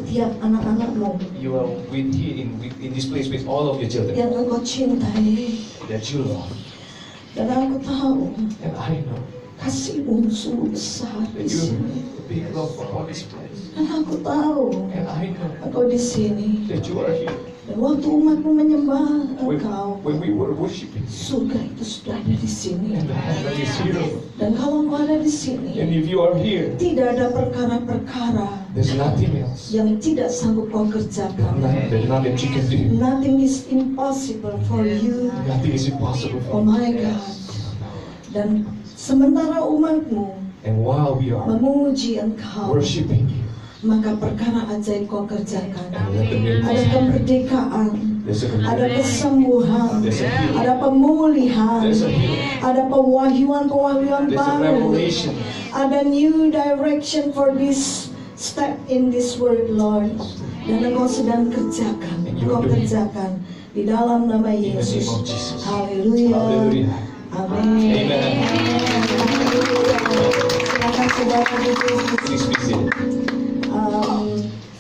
setiap anak-anakmu You are in this place with all of your children yang engkau cintai. that you love. Dan aku tahu And I know kasihmu sungguh besar that di you have sini. a big love for all this place. Dan aku tahu And I know engkau di sini. that you are here. Dan waktu umatmu menyembah engkau, When we were worshiping, surga itu sudah ada di sini. and the heaven is here. Dan kalau engkau ada di sini, And if you are here, tidak ada perkara-perkara there's nothing else. yang tidak sanggup kau kerjakan. There's nothing that you can do. Nothing is impossible for you. Nothing is impossible Oh for my you. God. Dan sementara umatmu And while we are memuji engkau, worshiping you, maka perkara ajaib kau kerjakan. and let the miracles, Ada kemerdekaan, there's a ada kesembuhan, ada pemulihan, There's a healing. ada pewahyuan There's a baru, revelation. ada new direction for this step in this world, Lord. Dan engkau sedang kerjakan, And you engkau are doing it. kerjakan di dalam nama In the name Yesus. of Jesus. Haleluya. Hallelujah. Amin. Amen. Silakan saudara duduk. Please be seated.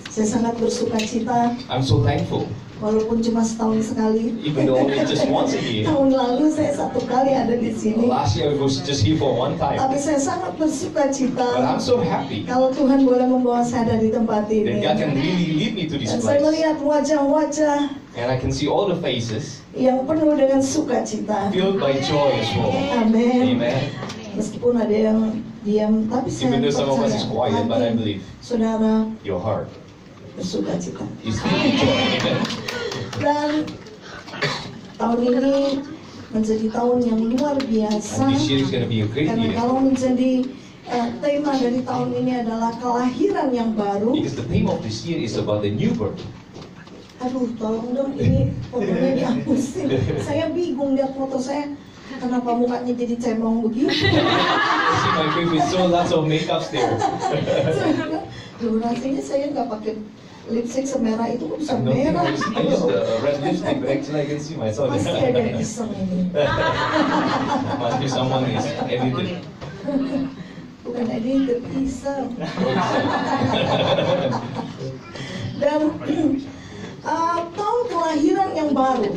Saya sangat bersuka cita, I'm so thankful, walaupun cuma setahun sekali. even though only just once a year. Tahun lalu saya satu kali ada di sini, Last year I was just here for one time. tapi saya sangat bersuka But cita I'm so happy kalau Tuhan boleh membawa saya dari tempat that ini. God can really lead me to this Dan saya place. melihat wajah-wajah And I can see all the faces yang penuh dengan sukacita. filled by joy as well. Amin. Amen. Meskipun ada yang diam, tapi saya Even though some of us is percaya quiet, but I hati believe saudara your heart bersukacita. is filled with joy. Amen. Dan tahun ini menjadi tahun yang luar biasa, And this year is going to be a great karena year. kalau menjadi tema dari tahun ini adalah kelahiran yang baru. Because the theme of this year is about the new birth. Aduh, tolong dong, ini fotonya dihapusin. Saya bingung lihat foto saya, kenapa mukanya jadi cemong begitu. See my face with so lots of makeups there. Duh, rasanya saya nggak pakai lipstick semerah itu kok bisa I merah. use the red lipstick, but actually I can see myself. Pasti ada yang iseng ini. Must be someone is edited. Bukan editor, iseng. Dan tahun kelahiran yang baru.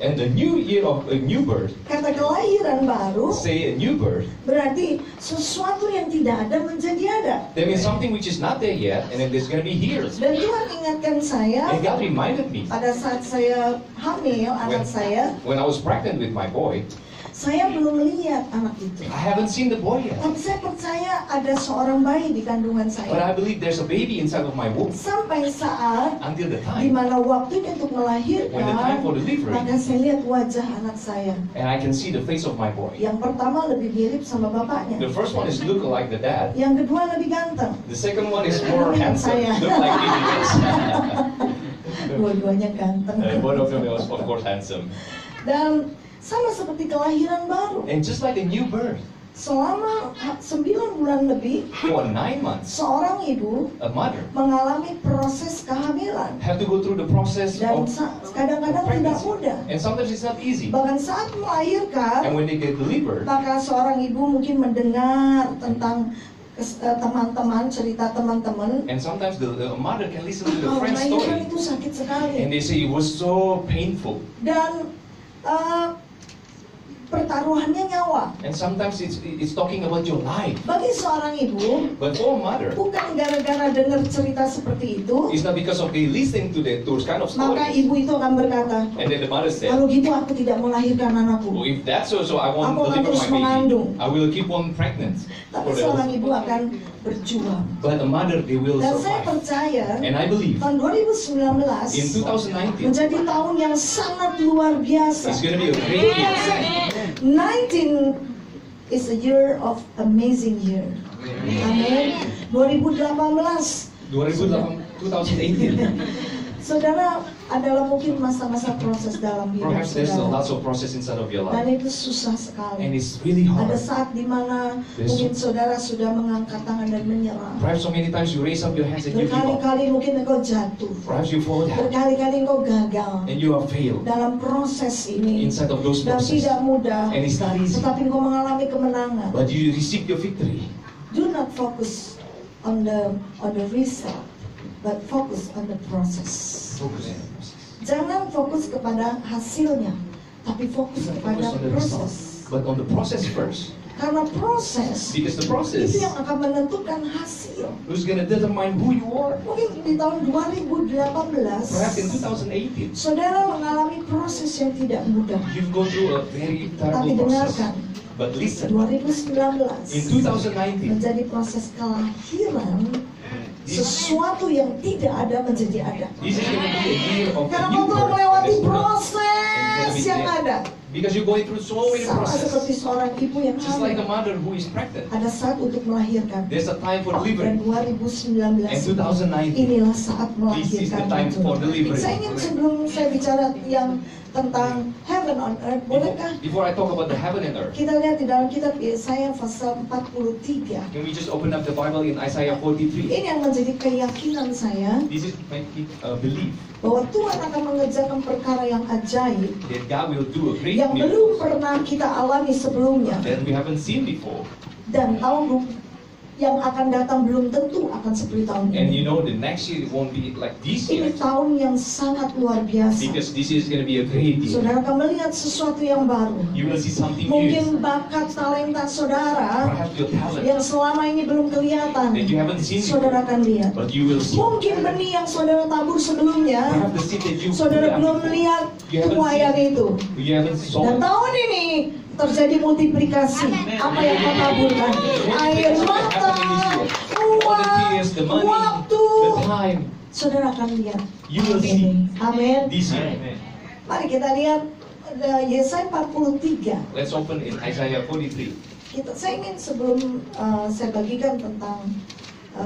And the new year of a new birth, Kata kelahiran baru say a new birth, berarti sesuatu yang tidak ada menjadi ada. that means something which is not there yet, and then it's going to be here. Dan Tuhan ingatkan saya And God reminded me pada saat saya hamil anak saya, when I was pregnant with my boy, saya belum lihat anak itu. I haven't seen the boy yet. Tapi saya percaya ada seorang bayi di kandungan But saya. I believe there's a baby inside of my womb Sampai saat until the di time mana waktunya untuk when the time melahirkan, for delivery, maka saya lihat wajah anak saya. and I can see the face of my boy. Yang pertama lebih mirip sama bapaknya. The first one is look like the dad. Yang kedua lebih ganteng. The second one is more handsome, look like me. Dua-duanya ganteng. Both of them was of course handsome. Dan sama seperti kelahiran baru. And just like a new birth, Selama 9 bulan lebih, for 9 months, seorang ibu a mother mengalami proses kehamilan. have to go through the process Dan of kadang-kadang tidak pregnancy. mudah. And sometimes it's not easy. Bahkan saat And melahirkan, when they get delivered, maka seorang ibu mungkin mendengar tentang teman-teman, cerita teman-teman. and sometimes the mother can listen to the Kalau friend's melahirkan story, itu sakit sekali. and they say it was so painful. Dan pertaruhannya nyawa. And sometimes it's talking about your life. Bagi seorang ibu, But for a mother, bukan gara-gara dengar cerita seperti itu, it's not because of they listening to those kind of maka stories. ibu itu akan berkata, And then the mother said, kalau gitu aku tidak melahirkan well, anakku. if that's so, I won't Aku akan deliver terus my mengandung. baby. I will keep on pregnant. Tapi For the- seorang ibu akan berjuang. But a mother, they will Dan saya survive. percaya And I believe tahun 2019 in 2019, menjadi tahun yang sangat luar biasa. it's going to be a great year. 19 is a year of amazing year. Amin. 2018 2018. saudara adalah mungkin masa-masa proses dalam hidup Perhaps there's saudara. lots of process inside of your Dan life. itu susah And sekali. it's really Ada hard. saat dimana mungkin saudara sudah mengangkat tangan dan menyerah. Perhaps so many times you raise up your hands and you give up. Berkali-kali mungkin engkau jatuh. Perhaps you fall down Berkali-kali engkau gagal and you have failed dalam proses ini. inside of those Dan processes. tidak mudah. And it's not easy. Tetapi engkau mengalami kemenangan. But you receive your victory. Do not focus on the result. but focus on the process. Focus on the process. Jangan fokus kepada hasilnya, tapi fokus Focus kepada on the result, proses. but on the process first. Karena proses Because the process itu yang akan menentukan hasil. who's going to determine who you are. Mungkin di tahun 2018, Perhaps in 2018, saudara mengalami proses yang tidak mudah. you've gone through a very Tapi terrible process. dengarkan, But listen, 2019 in 2019, menjadi proses kelahiran sesuatu yang tidak ada menjadi ada. this is going to be a year of a Karena new kau telah birth. melewati This birth. proses yang ada. Because you're going through so many Sama seperti processes. seorang ibu yang Just like a hamil. mother who is pregnant. Ada saat untuk melahirkan. There's a time for Dan delivery. 2019 And 2019, inilah saat this is the melahirkan time itu. for delivery. Saya ingin sebelum saya bicara yang tentang heaven on earth, bolehkah Before I talk about the heaven and earth, kita lihat di dalam kitab Yesaya pasal 43. can we just open up the Bible in Isaiah 43? Ini yang menjadi keyakinan saya This is my belief bahwa Tuhan akan mengerjakan perkara yang ajaib that God will do a great yang belum miracle pernah kita alami sebelumnya, that we haven't seen before. dan tahun yang akan datang belum tentu akan seperti tahun And ini. you know the next year it won't be like this year, Ini tahun yang sangat luar biasa. because this is going to be a great year. Saudara akan melihat sesuatu yang baru. You will see something Mungkin new. bakat talenta saudara Perhaps your talent yang selama ini belum kelihatan, that you haven't seen saudara before, akan lihat. but you will see. Mungkin benih yang saudara tabur sebelumnya, Perhaps the seed that you saudara belum melihat tuaian itu. you haven't Dan sown. tahun ini terjadi multiplikasi. Apa yang kau taburkan? Air mata, uang, The money, waktu. the time, Saudara akan lihat. you will see Amin. this year. Mari kita lihat Yesaya 43. Let's open in Isaiah 43. Saya ingin sebelum saya bagikan tentang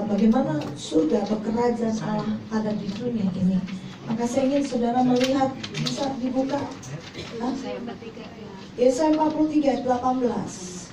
bagaimana surga atau kerajaan Allah ada di dunia ini, maka saya ingin saudara melihat, bisa dibuka Yesaya 43 ayat 18.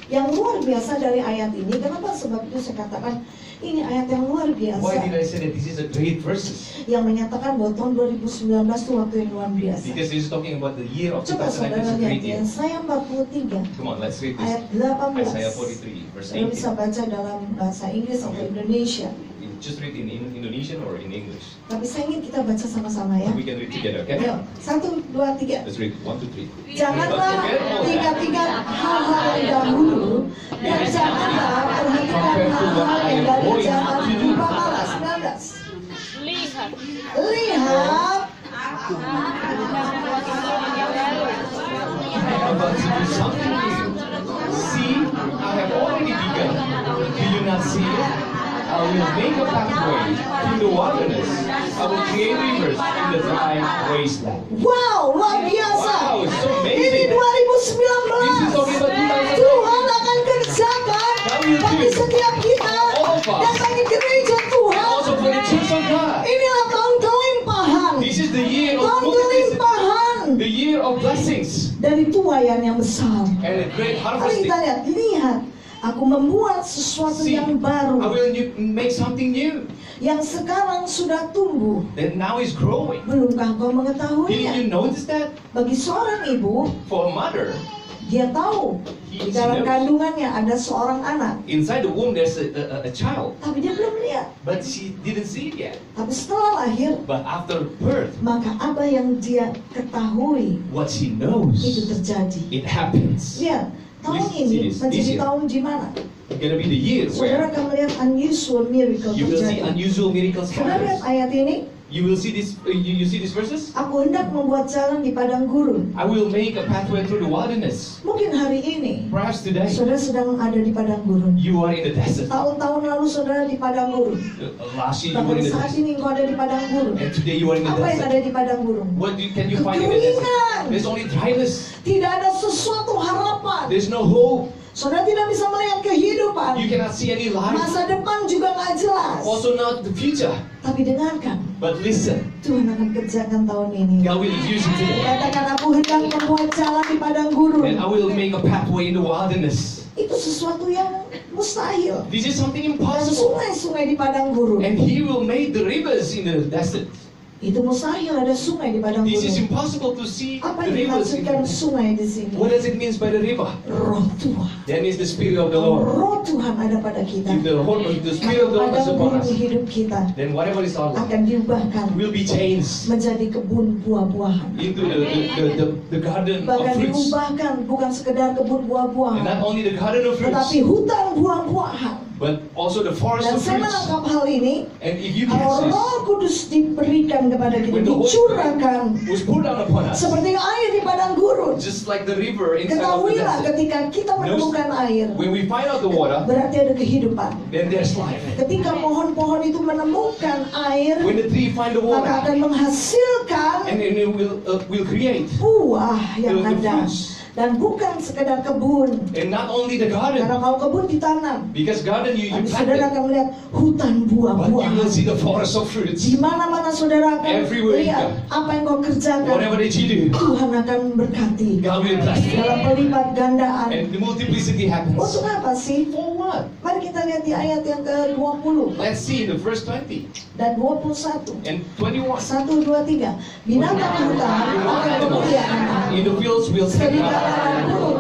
Yang luar biasa dari ayat ini, kenapa? Sebab itu saya katakan ini ayat yang luar biasa, Why did I say that this is a great verses? yang menyatakan bahwa tahun 2019 itu waktu yang luar biasa. Because this is talking about the year of Coba 2019 is saudara a lihat great year. Yesaya 43 Come on, let's read this. ayat 18. Isaiah 43 verse Saudara bisa 18. baca dalam bahasa Inggris atau Indonesia. Just read in Indonesian or in English. Tapi saya ingin kita baca sama-sama ya. We can read together, okay? Ayo, 1, 2, 3. Let's read 1, 2, 3. Janganlah ingat-ingat hal-hal yang dahulu, dan janganlah perhatikan hal-hal yang dari zaman purba kala. 19. Lihat, Lihat, aku membuat sesuatu yang baru. I'm about to do something new. See, I have already begun. Do you not see it? I will make a pathway through the wilderness. I will create rivers in the dry wasteland. wow, luar biasa. Wow, it's so Ini amazing. 2019. This is talking about 2019. Tuhan akan kerjakan bagi setiap kita dan bagi gereja And Tuhan. also for the church of God. Inilah tahun kelimpahan. This is the year of Tahun multiplication. kelimpahan The year of blessings dari tuaian yang besar. and a great Mari harvesting. kita lihat, aku membuat sesuatu See, yang I baru, will make something new yang sekarang sudah tumbuh. that now is growing. Belumkah kau Didn't you mengetahuinya? notice that? Bagi seorang ibu, For a mother, dia tahu di dalam kandungannya ada seorang anak, inside the womb there's a child, tapi dia belum lihat. but she didn't see it yet. Tapi setelah lahir, But after birth, maka apa yang dia ketahui what she itu knows, terjadi. it happens. Lihat, tahun This ini is menjadi year. tahun di mana It's gonna be the year saudara where akan melihat unusual miracle you will see terjadi. unusual miracles Saudara lihat happen. ayat ini, You will see this. You see these verses. aku hendak membuat jalan di padang gurun. I will make a pathway through the wilderness. Mungkin hari ini Perhaps today saudara sedang ada di padang gurun. you are in the desert. Tahun-tahun lalu saudara di padang gurun. Last year you were Bahkan in the saat desert, ini engkau ada di padang gurun. and today you are in the Apa yang desert. ada di padang gurun? Can you find in the desert? Kekeringan. There's only dryness. Tidak ada sesuatu harapan. There's no hope. Saudara tidak bisa melihat kehidupan. You cannot see any light. Masa depan juga nggak jelas. Also not the future. Tapi dengarkan, But listen, Tuhan akan kerjakan tahun ini. God will use you today, Katakan, aku hendak membuat jalan di padang gurun. and I will make a pathway in the wilderness. Itu sesuatu yang mustahil. This is something Dan impossible. sungai-sungai di padang gurun. And He will make the rivers in the desert. Itu mustahil ada sungai di padang This is gurun. impossible to see Apa the yang rivers. dimaksudkan sungai di sini? What does it mean by the river? Roh Tuhan. That means the Spirit of the Lord. Roh Tuhan ada pada kita. If the Spirit of the Lord is Padang upon gurun us, hidup kita then whatever is our life akan diubahkan will be changed menjadi kebun buah-buahan. into the garden of Bahkan fruits. diubahkan bukan sekedar kebun And buah-buahan, not only the garden of tetapi fruits, hutan buah-buahan. but also the forest Dan of saya fruits. menangkap hal ini. And if you Kalau catch this, Roh Kudus diberikan kepada kita, when the Holy dicurahkan Spirit was poured down upon us, seperti air di padang gurun. just like the river inside of the Ketahuilah desert, ketika kita menemukan air, when we find out the water, berarti ada kehidupan. then there's life. Ketika pohon-pohon itu menemukan air, When the tree find the maka water, akan menghasilkan and then it will create buah yang the ada. fruits. Dan bukan sekedar kebun. And not only the Karena garden, kalau kebun ditanam, because garden you tapi plant saudara it, akan melihat hutan but you will buah-buahan. see the forest of fruits. Di mana-mana saudara akan Everywhere you lihat apa yang kau kerjakan, Whatever that you do, Tuhan akan berkati God will bless it. dalam pelipat gandaan. And the multiplicity happens. Untuk apa sih? For what? Mari kita lihat di ayat yang ke-20 Let's see in the verse 20 dan 21. and 21. 1, 2, 3. Binatang hutan akan memuliakan In the fields will take serigala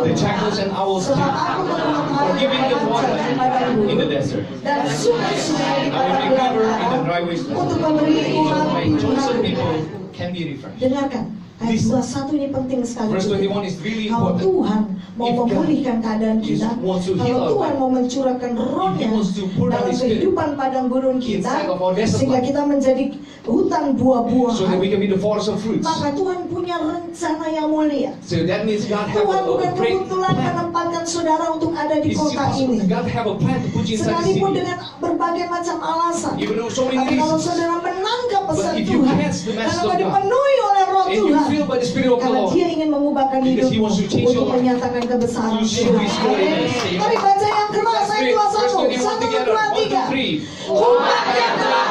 the jackals and owls sebab aku menuang for air giving them water di padang in the gurun desert. dan sungai-sungai di I will padang be covered in the belantara dry wasteland. untuk memberi So umat my chosen people Tuhan. can be refreshed. Dengarkan, ayat Listen. 21 ini penting sekali. Verse untuk 21 kita. is really Kalau important. Tuhan mau If God memulihkan keadaan kita, wants to heal kalau our Tuhan life, mau mencurahkan rohnya wants to pour down dalam His Spirit kehidupan padang gurun kita, inside of our desert sehingga life, kita menjadi hutan so that buah-buahan, we can be the forest of fruits. maka Tuhan punya rencana yang mulia. So that means God have Tuhan bukan a great kebetulan plan. menempatkan saudara untuk ada di It's kota impossible. ini. God have a plan to put you inside the Sekalipun city. dengan berbagai macam alasan. Even though so many Tapi kalau reasons. saudara menangkap pesan But if you Tuhan, catch the message karena of God, dipenuhi oleh roh and you Tuhan, feel by the Spirit of the karena Lord, Dia ingin mengubahkan because He hidupmu wants to change your untuk life, menyatakan kebesaran to show Tuhan. His glory. Amin. Mari baca yang keras, Let's ayat read verse 21. 21 1, together. 2, 1, 2, 3. 3. Umat yang telah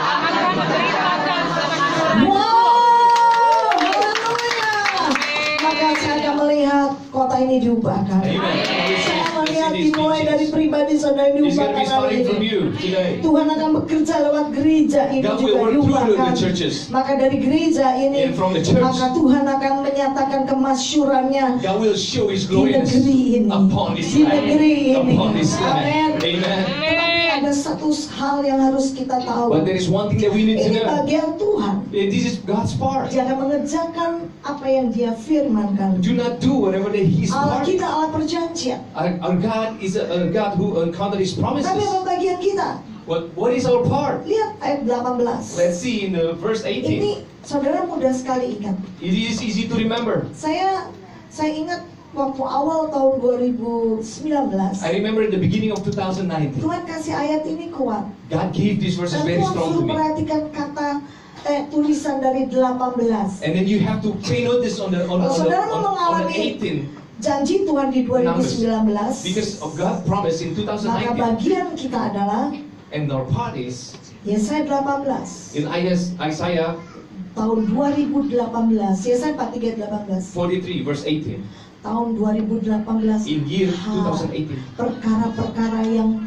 akan menderitakan Wow, haleluya. Maka saya akan melihat kota ini diubahkan. Amen. Saya melihat dimulai dari pribadi saudara yang It's going to diubahkan be hari starting from ini. you today. Tuhan akan bekerja lewat gereja ini God will juga work through diubahkan. the churches. Maka dari gereja ini, And from the church, maka Tuhan akan menyatakan kemasyurannya God will show His di glorious negeri ini. upon this Di negeri land. ini. Upon this Amin. land. Amen. Tetapi ada satu hal yang harus kita tahu. But there is one thing that we need to Ini know. bagian Tuhan. This is God's part. Dia akan mengerjakan apa yang Dia firmankan. Do not do whatever that His Allah part. kita Allah perjanjian. Our God is a God who encountered His Tapi promises. apa bagian kita? What is our part? Lihat ayat 18. Let's see in the verse 18. Ini saudara mudah sekali ingat. It is easy to remember. Saya ingat waktu awal tahun 2019. I remember at the beginning of 2019, Tuhan kasih ayat ini kuat. God gave these verses Dan very Tuhan strong to suruh me. perhatikan kata tulisan dari 18. And then you have to pay notice on the Saudara 18, janji Tuhan di 2019. because of God's promise in Maka 2019. bagian kita adalah And our part is Yesaya 18 in Isaiah tahun 2018. Yesaya 43:18. 43 verse 18. Tahun 2018. In year hal, 2018, perkara-perkara yang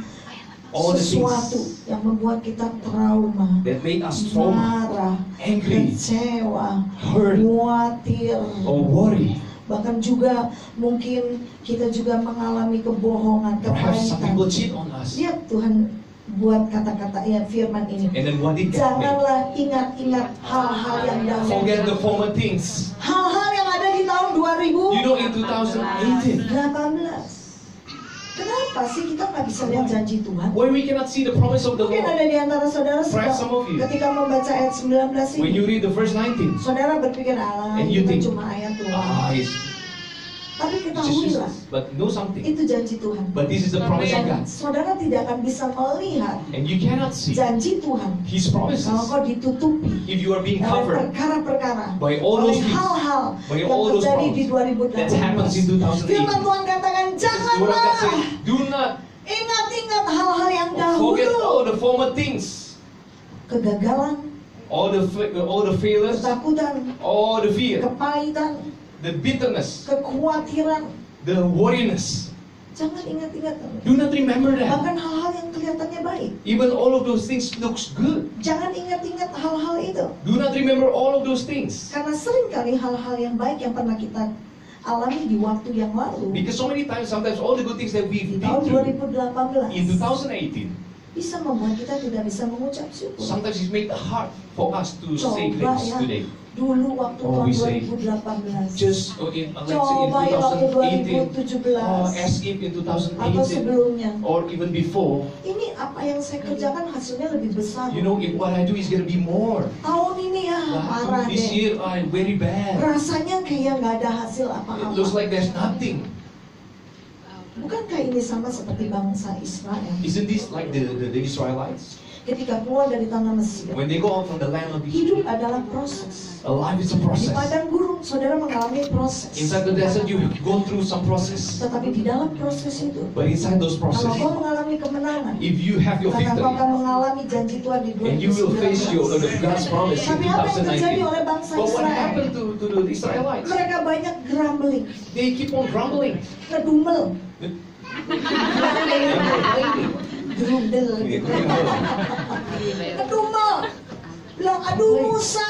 all the sesuatu things yang membuat kita trauma, that made us trauma, marah, angry, kecewa, hurt, khawatir, or worry. bahkan juga mungkin kita juga mengalami kebohongan, Perhaps some people kepahitan. cheat on us. Lihat Tuhan buat kata-kata ya firman ini. And then what did God make? Janganlah ingat-ingat hal-hal yang dahulu. Forget the former things. Hal-hal yang ada di tahun 2018. You know, in 2018, Kenapa sih kita nggak bisa lihat janji Tuhan? where we cannot see the promise of the Mungkin Lord. ada di antara saudara Perhaps some of you, ketika membaca ayat 19 when ini, you read the verse 19, saudara berpikir And you itu think, cuma ayat Tuhan. it's Tapi just ketahuilah, useless. But know something. itu janji Tuhan. But this is the promise of Dan God. saudara tidak akan bisa melihat And you cannot see janji Tuhan His promises kalau kau ditutupi if you are being oleh covered perkara-perkara, by all oleh those things, hal-hal by yang all those terjadi di problems that happens in 2018. Firman 2018. Tuhan katakan, This is what God janganlah says. Do not ingat-ingat hal-hal yang forget all dahulu. the former things, Kegagalan, all the failures, ketakutan, all the fear, kepahitan, the bitterness, kekhawatiran, the worriness. Jangan ingat-ingat. Do not remember that. Bahkan hal-hal yang kelihatannya baik. Even all of those things looks good. Jangan ingat-ingat hal-hal itu. Do not remember all of those things. Karena seringkali hal-hal yang baik yang pernah kita alami di waktu yang lalu, Because so many times, sometimes all the good things that we've di been tahun through 2018, in 2018, bisa membuat kita tidak bisa mengucap syukur. sometimes it's made it hard for us to say Coba thanks ya, today. dulu waktu Oh, tahun we say, 2018, Just in, let's say coba ya waktu in 2018, 2017, as if in atau 2018, sebelumnya. or even before, Ini apa yang saya kerjakan hasilnya lebih besar. you know, if what I do is going to be more. Tahun ini ya parah This deh. year, I'm very bad. Rasanya kayak nggak ada hasil It looks apa-apa. like there's nothing. Bukankah ini sama seperti bangsa Israel? Isn't this like the Israelites? Ketika keluar dari tanah Mesir, When they go out from the land of hidup Egypt, adalah proses. a life is a Di process. padang gurun, saudara mengalami proses. Inside the desert, you go through some process. Tetapi di dalam proses itu, But inside those kalau kau processes, mengalami kemenangan, if you have your maka kau akan victory, mengalami janji Tuhan di and you will face your 2019. God's promise in Tapi apa yang terjadi 2019. oleh bangsa But what Israel? happened to the Israelites? Mereka banyak grumbling, They keep on grumbling. ngedumel, gerundel, ngedumel, bilang aduh Musa,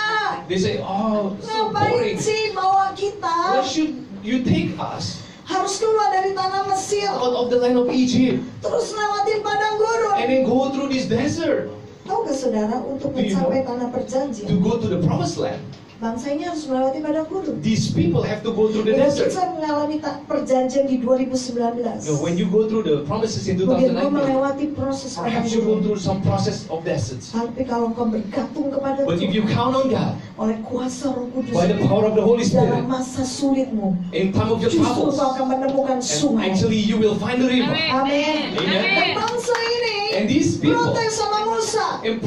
They say, oh, so boring. ngapain sih bawa Why kita should you take us harus keluar dari tanah Mesir, out of the land of Egypt terus lewatin padang gurun. and then go through this desert Tahu gak saudara, untuk Do you know? mencapai tanah to perjanjian, go to the promised land? bangsa ini harus melewati padang gurun. These people have to go through the Kalau desert. kita mengalami perjanjian di 2019, When you go through the promises in mungkin kau 2019, melewati proses padang perhaps you go gurun. through some process of deserts. Tapi kalau kau bergantung kepada But if Tuhan you count on God, oleh kuasa Roh Kudus by the power of the Holy dalam Spirit, masa sulitmu, in time of your justru troubles, kau akan menemukan and sungai. actually you will find the river. Amin. Amen. Dan bangsa ini And these people, protes sama Musa. in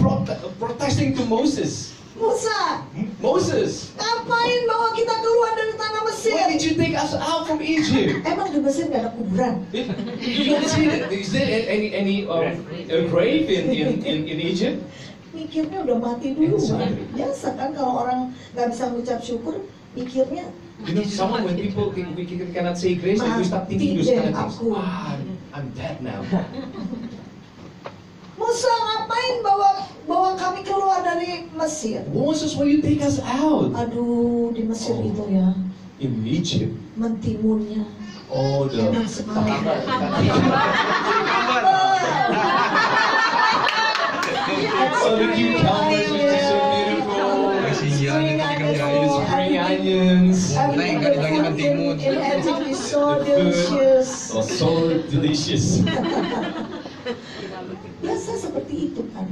protesting to Moses, Musa, Moses, ngapain bawa kita keluar dari tanah Mesir? why did you take us out from Egypt? Emang di Mesir gak ada kuburan? You don't see that? Is there any a grave in Egypt? Mikirnya udah mati dulu. Exactly. Biasa kan kalau orang nggak bisa mengucap syukur, mikirnya You know, someone when people we cannot say grace, and we start thinking those kind of things. Aku. Ah, I'm dead now. Musa ngapain bawa kami keluar dari Mesir? Moses, why you take us out? Aduh, di Mesir Oh. itu ya, In Egypt. mentimunnya. Oh, the Enak sekali. oh, the cucumbers, which is so beautiful. Spring Spring onions. Everything Lain kali lagi food mentimun. in Egypt is so The food. delicious. Oh, so delicious. Biasa seperti itu kan.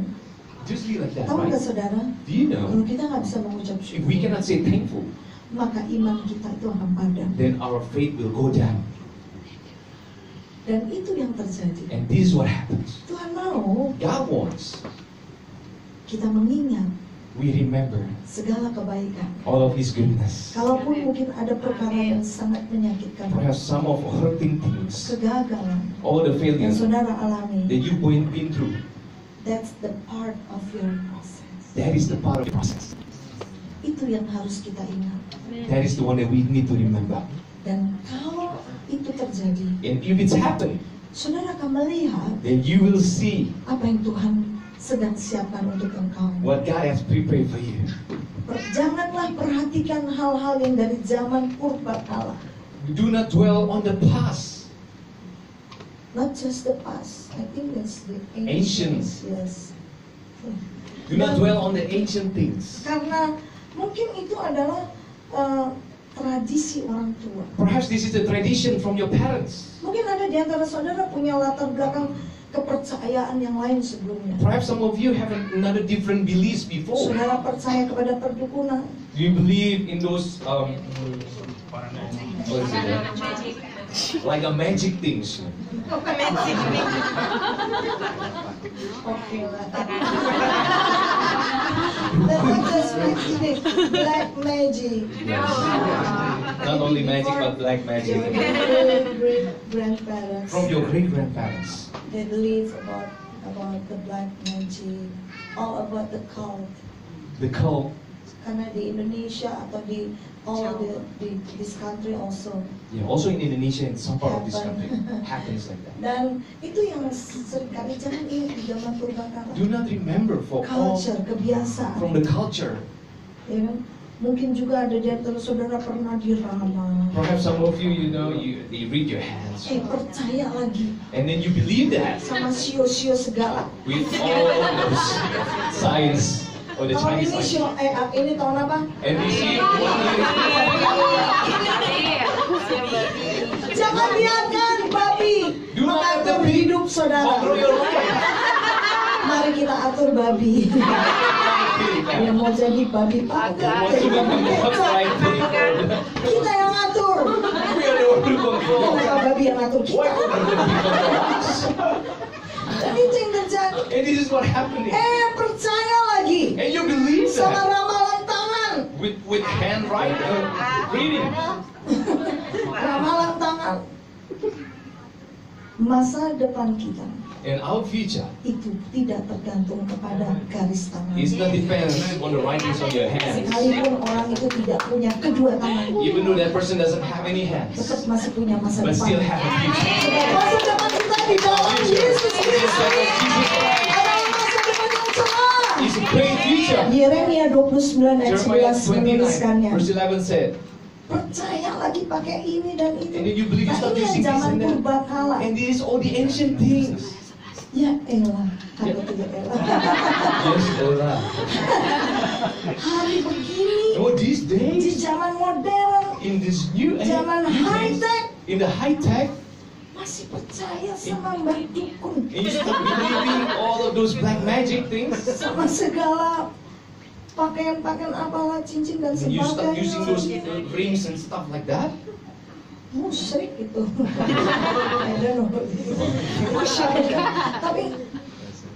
Just be like that, Tahu nggak right? saudara? Do you Kalau know? kita nggak bisa mengucap If syukur, we cannot say thankful, maka iman kita itu akan padam. then our faith will go down. Dan itu yang terjadi. And this is what happens. Tuhan mau God wants kita mengingat we remember segala kebaikan. all of His goodness. Kalaupun mungkin ada perkara yang sangat menyakitkan, Perhaps some of hurting things, kegagalan all the yang failures saudara alami, that you've been through, that's the part of your process. that is the part of the process. Itu yang harus kita ingat. That is the one that we need to remember. Dan kalau itu terjadi, And if it's happened, saudara akan melihat then you will see apa yang Tuhan sedang siapkan untuk engkau. what God has prepared for you. Janganlah perhatikan hal-hal yang dari zaman purba kala. Do not dwell on the past. Not just the past. I think that's the Ancient. ancient. Yes. Do not dwell on the ancient things. Karena mungkin itu adalah tradisi orang tua. Perhaps this is a tradition from your parents. Mungkin ada di antara saudara punya latar belakang kepercayaan yang lain sebelumnya. Perhaps some of you have another different beliefs before. Saudara percaya kepada perdukunan. Do you believe in those what is it? Like a magic things? Oke lah. Not just magic, black magic. Not only magic, but black magic. Your great grandparents. From your great grandparents. They believe about the black magic, all about the cult. The cult. karena di Indonesia atau di this country also. Yeah, also in Indonesia and some part of this country happens like that. Dan itu yang seringkali jangan ingat di zaman purbakala. Do not remember for all Culture, kebiasaan. from the culture. Ya kan? Mungkin juga ada di antara saudara pernah diramal. Perhaps some of you, you read your hands. Percaya lagi And then you believe that sama sio-sio segala. with all those signs or the Tahun Chinese ini signs. ini tahun apa? And you see one Jangan biarkan babi Do not let mengatur the bee hidup saudara. control your life. Mari kita atur babi. Yang mau jadi babi Want to pakai. become the right thing. Kita yang atur. We are the one who control. Kenapa babi yang atur Why kita? would the bee control us? Dan itu yang terjadi. And this is what happened. Percaya lagi And you believe sama that ramalan tangan. with handwriting, reading. Ramalan tangan. Masa depan kita And our future itu tidak tergantung kepada garis tangan. is not depends on the writings on your hands. Sekalipun orang itu tidak punya kedua tangan, Even though that person doesn't have any hands, tetap masih punya masa but depan. still have a future. Sebab masa depan kita di dalam Yesus Kristus adalah masa depan yang cerah. It's a great future. Yeremia 29 ayat Jeremiah 11 29 menuliskannya. verse 11 said, Percaya lagi pakai ini dan itu. and then you believe you Nah, start ini yang using this zaman and that. purbakala. And this is all the ancient things. Ya elah, hari tidak elah. Yes, Ella. Hari begini Oh, these di days, zaman modern, in this new age, zaman high tech, in the high tech, masih percaya sama mbak dukun, and you start believing all of those black magic things, sama segala pakaian-pakaian apalah cincin dan and you start using those sebagainya. rings and stuff like that. Musyrik itu. I don't know. Musyrik. Tapi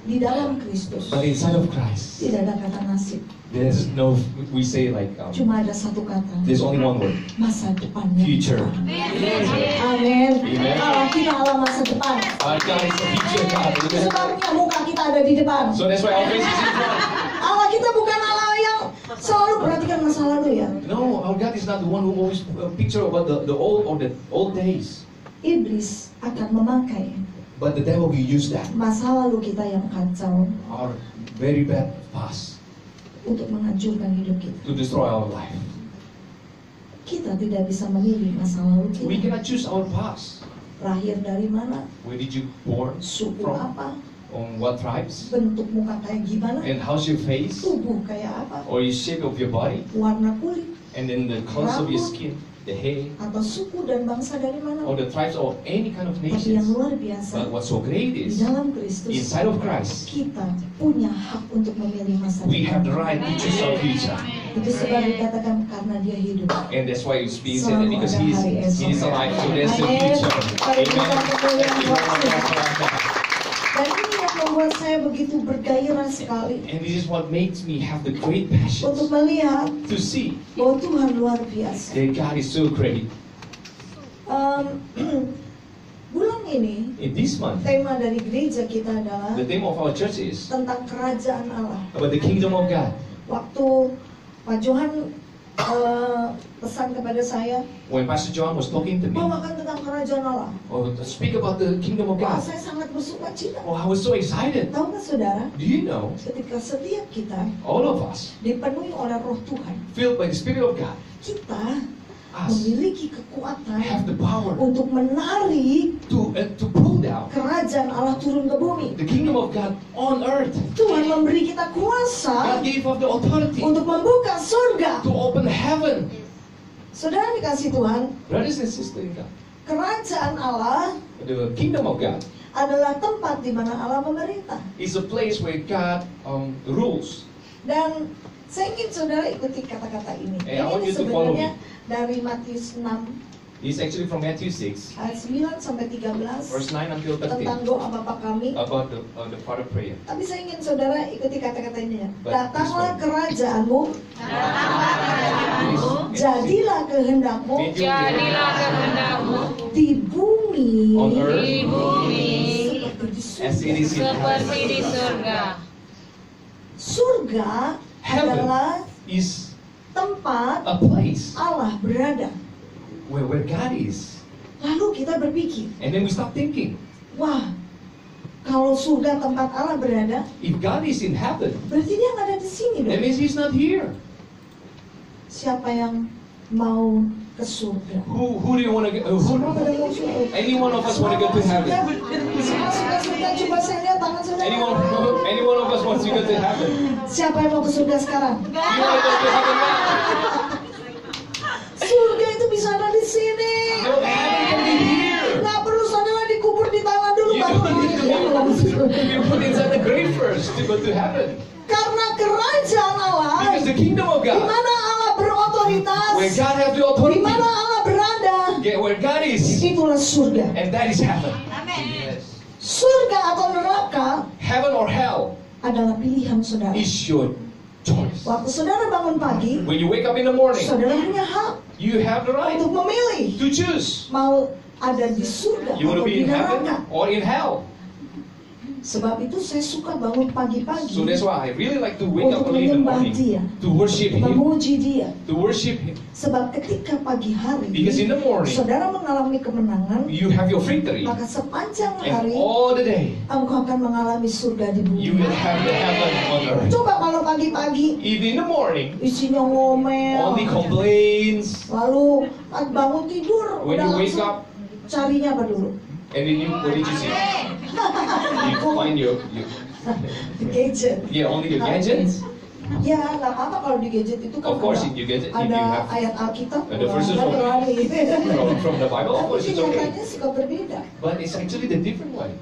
di dalam Kristus But inside of Christ, tidak ada kata nasib. there's no, we say like, Cuma ada satu kata. there's only one word, Masa depannya. future. Amin. Amen. Allah kita Allah masa depan. Our God is the future God. Amen. Sebabnya muka kita ada di depan. So that's why our face is in front. Allah kita bukan Allah yang selalu perhatikan masa lalu ya. No, our God is not the one who always picture about the old days. Iblis akan memakai But the devil will use that, masa lalu kita yang kacau our very bad past, untuk menghancurkan hidup kita. to destroy our life. Kita tidak bisa memilih masa lalu We kita. cannot choose our past. Lahir dari mana, Where did you born suku from? apa, On what tribes? bentuk muka kayak gimana, And how's your face? tubuh kayak apa, Or the shape of your body? warna kulit, And then the colors of your skin, the hair, atau suku dan bangsa dari mana. or the tribes of any kind of Tapi yang nations. luar biasa, But what's so great di is, dalam Kristus inside of Christ, kita punya hak untuk memilih masa we have the depan. right to choose our future. Itu sebab dikatakan karena dia hidup. And that's why it's being said that because he is alive, so there's the Amen. future. Mari kita Amen. kemuliaan Thank you, buat Lord, Tuhan. for our God. Dan ini yang membuat saya begitu bergairah sekali And this is what makes me have the great untuk passion melihat to see bahwa Tuhan luar biasa. that God is so great. Bulan ini In this month, tema dari gereja kita adalah the theme of our church is tentang kerajaan Allah. about the kingdom of God. Waktu Pak Johan pesan kepada saya, When Pastor John was talking to me, bawakan tentang kerajaan Allah. or to speak about the kingdom of Wah, God, saya sangat bersuka cita. oh, I was so excited. Tahu nggak saudara, Do you know, ketika setiap kita all of us, dipenuhi oleh Roh Tuhan, filled by the Spirit of God, kita us, memiliki have kekuatan the power untuk menarik to pull down kerajaan Allah turun ke bumi. the kingdom of God on earth. Tuhan memberi kita God kuasa gave us the authority untuk membuka surga. to open heaven. Saudara dikasih Tuhan, Brothers and sisters in God, kerajaan Allah the kingdom of God adalah tempat di mana Allah memerintah. is a place where God rules. Dan saya ingin saudara ikuti kata-kata ini. I want Ini you to follow sebenarnya dari Matius 6 It's actually from Matthew 6, ayat 9 sampai 13 verse 9 until tentang 13, doa Bapa kami. about the Father prayer. Tapi saya ingin saudara ikuti kata-kata ini ya. But Datanglah this one. kerajaanmu, Please, jadilah kehendakmu Jadilah kehendakmu di bumi on earth di bumi seperti di as it is in surga. seperti di heaven. surga. Surga Heaven adalah is tempat a place Allah berada. where God is. Lalu kita berpikir, And then we start thinking, wah, kalau surga tempat Allah berada, if God is in heaven, berarti dia nggak ada di sini that dong. means He's not here. Siapa yang mau ke surga? Who do you want to get? Semua pada mau surga. Any one of us want to go to heaven? Semua surga, coba saya lihat tangan saudara. Any one of us wants to go to heaven? Siapa yang mau ke surga sekarang? You want to go to heaven now? Surga itu bisa ada di sini. No, heaven can be here. Nggak perlu saudara dikubur di tangan dulu You baru don't need to be put inside the grave first to go to heaven. Karena kerajaan Allah, Because the kingdom of di God, mana Allah berotoritas, where God has the di authority, mana Allah berada, where God is, itulah surga. and that is heaven. Surga atau neraka Heaven or hell adalah pilihan saudara. is your choice. Waktu saudara bangun pagi, When you wake up in the morning, saudara punya hak you have the right untuk memilih to choose. mau ada di surga You want atau to be di in heaven neraka. or in hell. Sebab itu saya suka bangun pagi-pagi So that's why I really like to wake up untuk early in the menyembah morning Dia, to worship Him. memuji Dia. To worship Him. Sebab ketika pagi hari Because in the morning, saudara mengalami kemenangan, you have your victory. maka sepanjang And hari all the day, engkau akan mengalami surga di you bumi. will have the heaven on earth. Coba kalau pagi-pagi If in the morning, isinya ngomel, only complaints, lalu bangun tidur when udah you wake langsung up, carinya apa dulu? and then what did you see? You find your Gadget. yeah, only your gadgets. Ya, nggak apa-apa kalau di gadget itu kan Of course, ada, if you get it, if ada you have ayat Alkitab. the verses Wah, from- lari. from the Bible, of course Tapi it's okay. nyatanya suka berbeda. But it's actually the different way.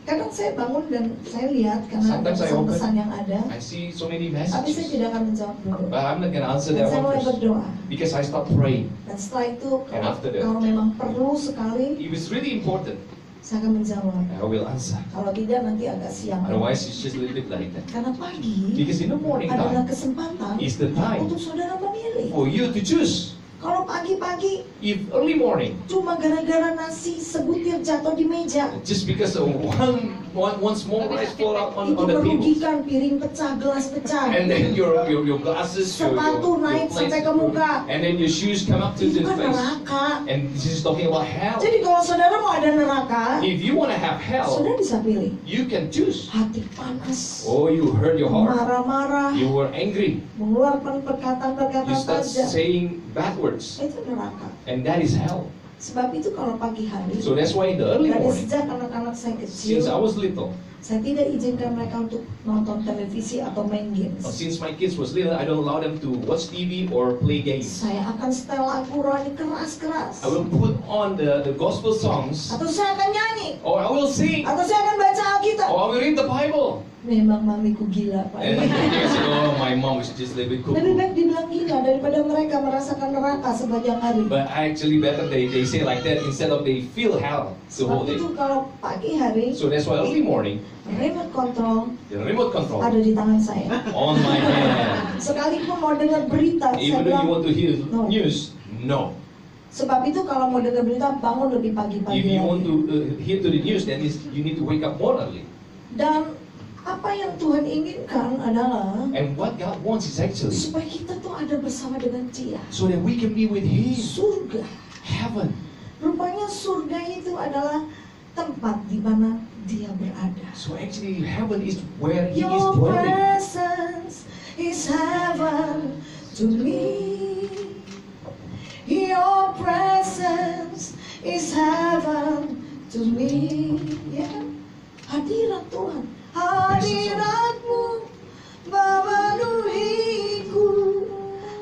Kadang saya bangun dan saya lihat karena ada Sometimes I open. pesan-pesan yang ada, I see so many tapi saya messages, tidak akan menjawab dulu. but I'm not gonna answer Dan that saya mulai one first berdoa. because I start praying. Dan setelah itu, And after that- kalau memang perlu sekali, If it's really important, saya akan menjawab. I will answer. Kalau tidak, nanti agak siang. Otherwise, it's just a little bit like that. Karena pagi Because in the morning adalah time kesempatan is the time untuk saudara memilih. for you to choose. Kalau pagi-pagi If early morning, cuma gara-gara nasi sebutir jatuh di meja, just because of one small rice fall out itu on the table, merugikan, piring pecah, gelas pecah. and then your glasses, Sepatu naik sampai ke muka. and then your shoes come up to Itu the kan face. neraka. And this is talking about hell. Jadi kalau saudara mau ada neraka, If you want to have hell, saudara bisa pilih. you can choose. Hati panas, Oh, you hurt your heart. marah-marah, You were angry. mengeluarkan You perkataan-perkataan start tajam. saying bad words, Itu neraka. and that is hell. Sebab itu kalau pagi hari, So that's why in the early dari morning, sejak anak-anak saya since I kecil, was little, saya tidak izinkan mereka untuk nonton televisi atau main games. since my kids was little, I don't allow them to watch TV or play games. Saya akan setel lagu rohani keras-keras. I will put on the gospel songs, Atau saya akan nyanyi. or I will sing, Atau saya akan baca Alkitab. or I will read the Bible. Memang mamiku gila, Pak. And they say, oh, my mom is just a little bit Lebih cuckoo. baik dibilang gila daripada mereka merasakan neraka sepanjang hari. But actually better they say like that instead of they feel hell the whole Sebab day. itu kalau pagi hari, So that's why early morning, remote control the remote control ada di tangan saya. on my hand. Sekalipun mau dengar berita, saya Even though you bilang, want to hear No. news, no. sebab itu kalau mau dengar berita, bangun lebih pagi-pagi If you want hari. to hear to the news, then you need to wake up more early. Dan apa yang Tuhan inginkan adalah And what God wants is actually supaya kita tuh ada bersama dengan Dia. so that we can be with Him, Surga. heaven. Rupanya surga itu adalah tempat di mana Dia berada. So actually, heaven is where He is Your dwelling. presence is heaven to me. Your presence is heaven to me. Ya kan? Hadirat Tuhan. Hadiratmu memenuhiku.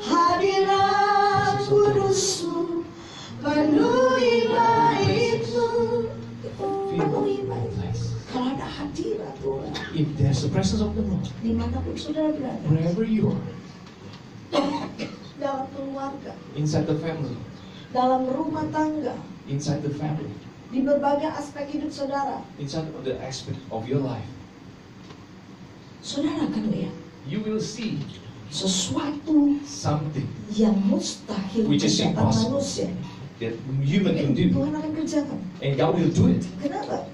Hadirat kudusmu penuhi baitmu. Penuhi baitmu. Kalau ada hadirat Tuhan, If there's the presence of the Lord, dimanapun saudara berada, wherever you are, dalam keluarga, inside the family, dalam rumah tangga, inside the family, di berbagai aspek hidup saudara, inside of the aspect of your life, saudara akan lihat you will see sesuatu something yang mustahil Which is kerjaan impossible. manusia. that human can do, Tuhan akan kerjakan. and God will do it. Kenapa?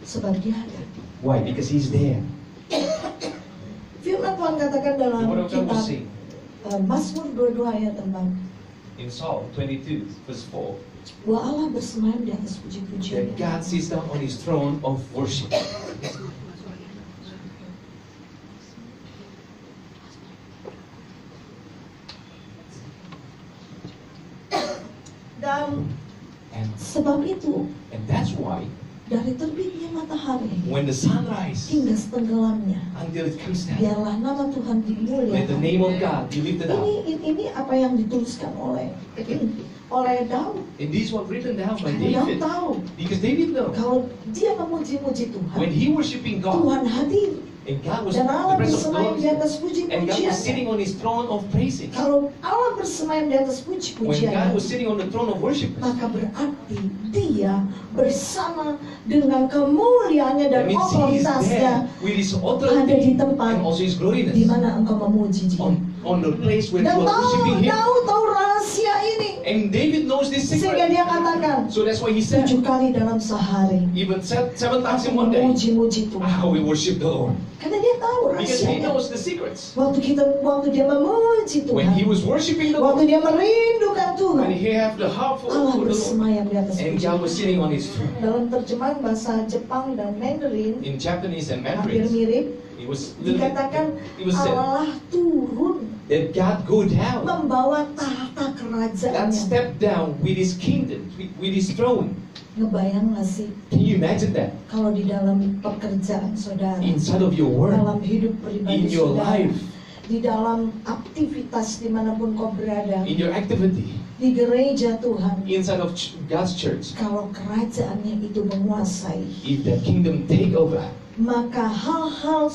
Sebab Dia ada. Why? Because He's there. Firman Tuhan katakan The dalam Word of God will kitab say, Mazmur 22 ayat 4. In Psalm 22, verse 4, Bahwa Allah bersemayam di atas that puji-pujiannya. God sits down on His throne of worship. Dan And sebab itu, that's why dari terbitnya matahari when the sun rises hingga setenggelamnya, until it comes down, biarlah nama Tuhan let the dimuliakan. name of God be lifted up. Ini apa yang dituliskan oleh Daud. And this was written down by Karena Daud David. tahu Because David knows kalau dia memuji-muji when Tuhan, he worshiping God, Tuhan hadir and God was dan the Allah presence of bersemayam God, di atas and God was puji-pujiannya. sitting on His throne of praising. Kalau Allah bersemayam di atas When God puji-pujiannya, was sitting on the throne of worship, maka berarti dia bersama dengan kemuliaannya dan that means He is otoritasnya there with His ada di authority tempat and also His glorious di mana engkau memuji Dia. on the place where you Dan are worshiping Him. Daud tahu rahasia ini, And David knows this sehingga secret. dia katakan So that's why he said, 7 kali dalam sehari even seven times aku in one day, memuji-muji Tuhan. I will worship the Lord. Karena dia tahu Because he rahasianya. knows the secrets. Waktu dia memuji When he Tuhan, was worshiping the waktu Lord, dia merindukan Tuhan, when he had the heart for Allah the Lord, bersemayam di atas and God was puji. sitting on His throne. Dalam terjemahan bahasa Jepang dan Mandarin In Japanese and hampir Mandarin, mirip, it was a little dikatakan bit, it was said Allah turun that God go down, membawa tahta God kerajaannya. stepped down with His kingdom, with His throne. Ngebayang gak sih Can you imagine that? kalau di dalam pekerjaan saudara, Inside of your work, dalam hidup pribadi in your saudara, life, di dalam aktivitas dimanapun kau berada, in your activity, di gereja Tuhan, inside of God's church, kalau kerajaannya itu menguasai, if the kingdom take over, maka hal-hal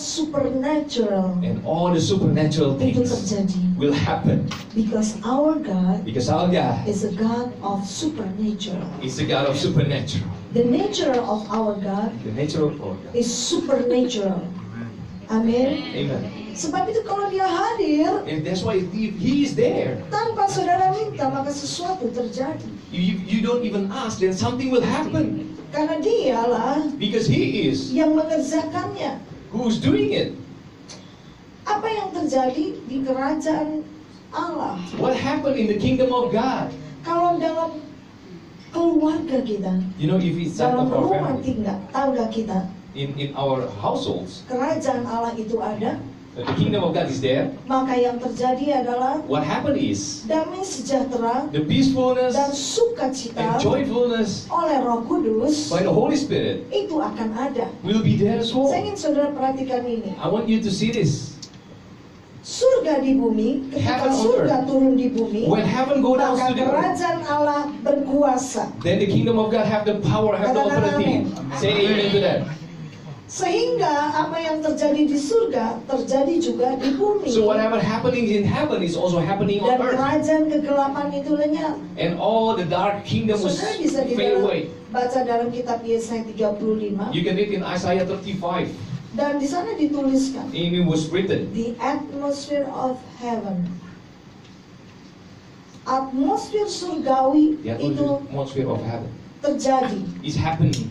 supernatural and all the supernatural itu things terjadi. will happen. Because our God Because our God is a God of supernatural. is the God of supernatural. The nature of our God The nature of our God. is supernatural. Amin. Amen. Sebab itu kalau dia hadir And that's why if He is there, tanpa saudara minta, maka sesuatu terjadi. you don't even ask, then something will happen. Karena dialah Because He is yang mengerjakannya. who's doing it. Apa yang terjadi di kerajaan Allah? What happened in the kingdom of God? Kalau dalam keluarga kita, You know, if it's some dalam of our rumah family, tangga kita, in our households, kerajaan Allah itu ada, the kingdom of God is there. maka yang terjadi adalah What happened is damai sejahtera the peacefulness dan sukacita and joyfulness oleh Roh Kudus by the Holy Spirit itu akan ada. will be there as well. Saya ingin saudara perhatikan ini. I want you to see this. Surga di bumi, ketika Heaven on surga earth. turun di bumi, When heaven go down maka to the earth, kerajaan Allah berkuasa. then the kingdom of God have the power, have the Katakan authority. amin. Say amen to that. Sehingga apa yang terjadi di surga terjadi juga di bumi. So whatever happening in heaven is also happening on Dan earth. kerajaan kegelapan itu lenyap. And all the dark kingdom was Saudara bisa fade away. baca dalam kitab Yesaya 35 You can read in Isaiah 35. dan di sana dituliskan And it was written, the atmosphere of heaven. Atmosfer surgawi the itu atmosphere of heaven terjadi. is happening.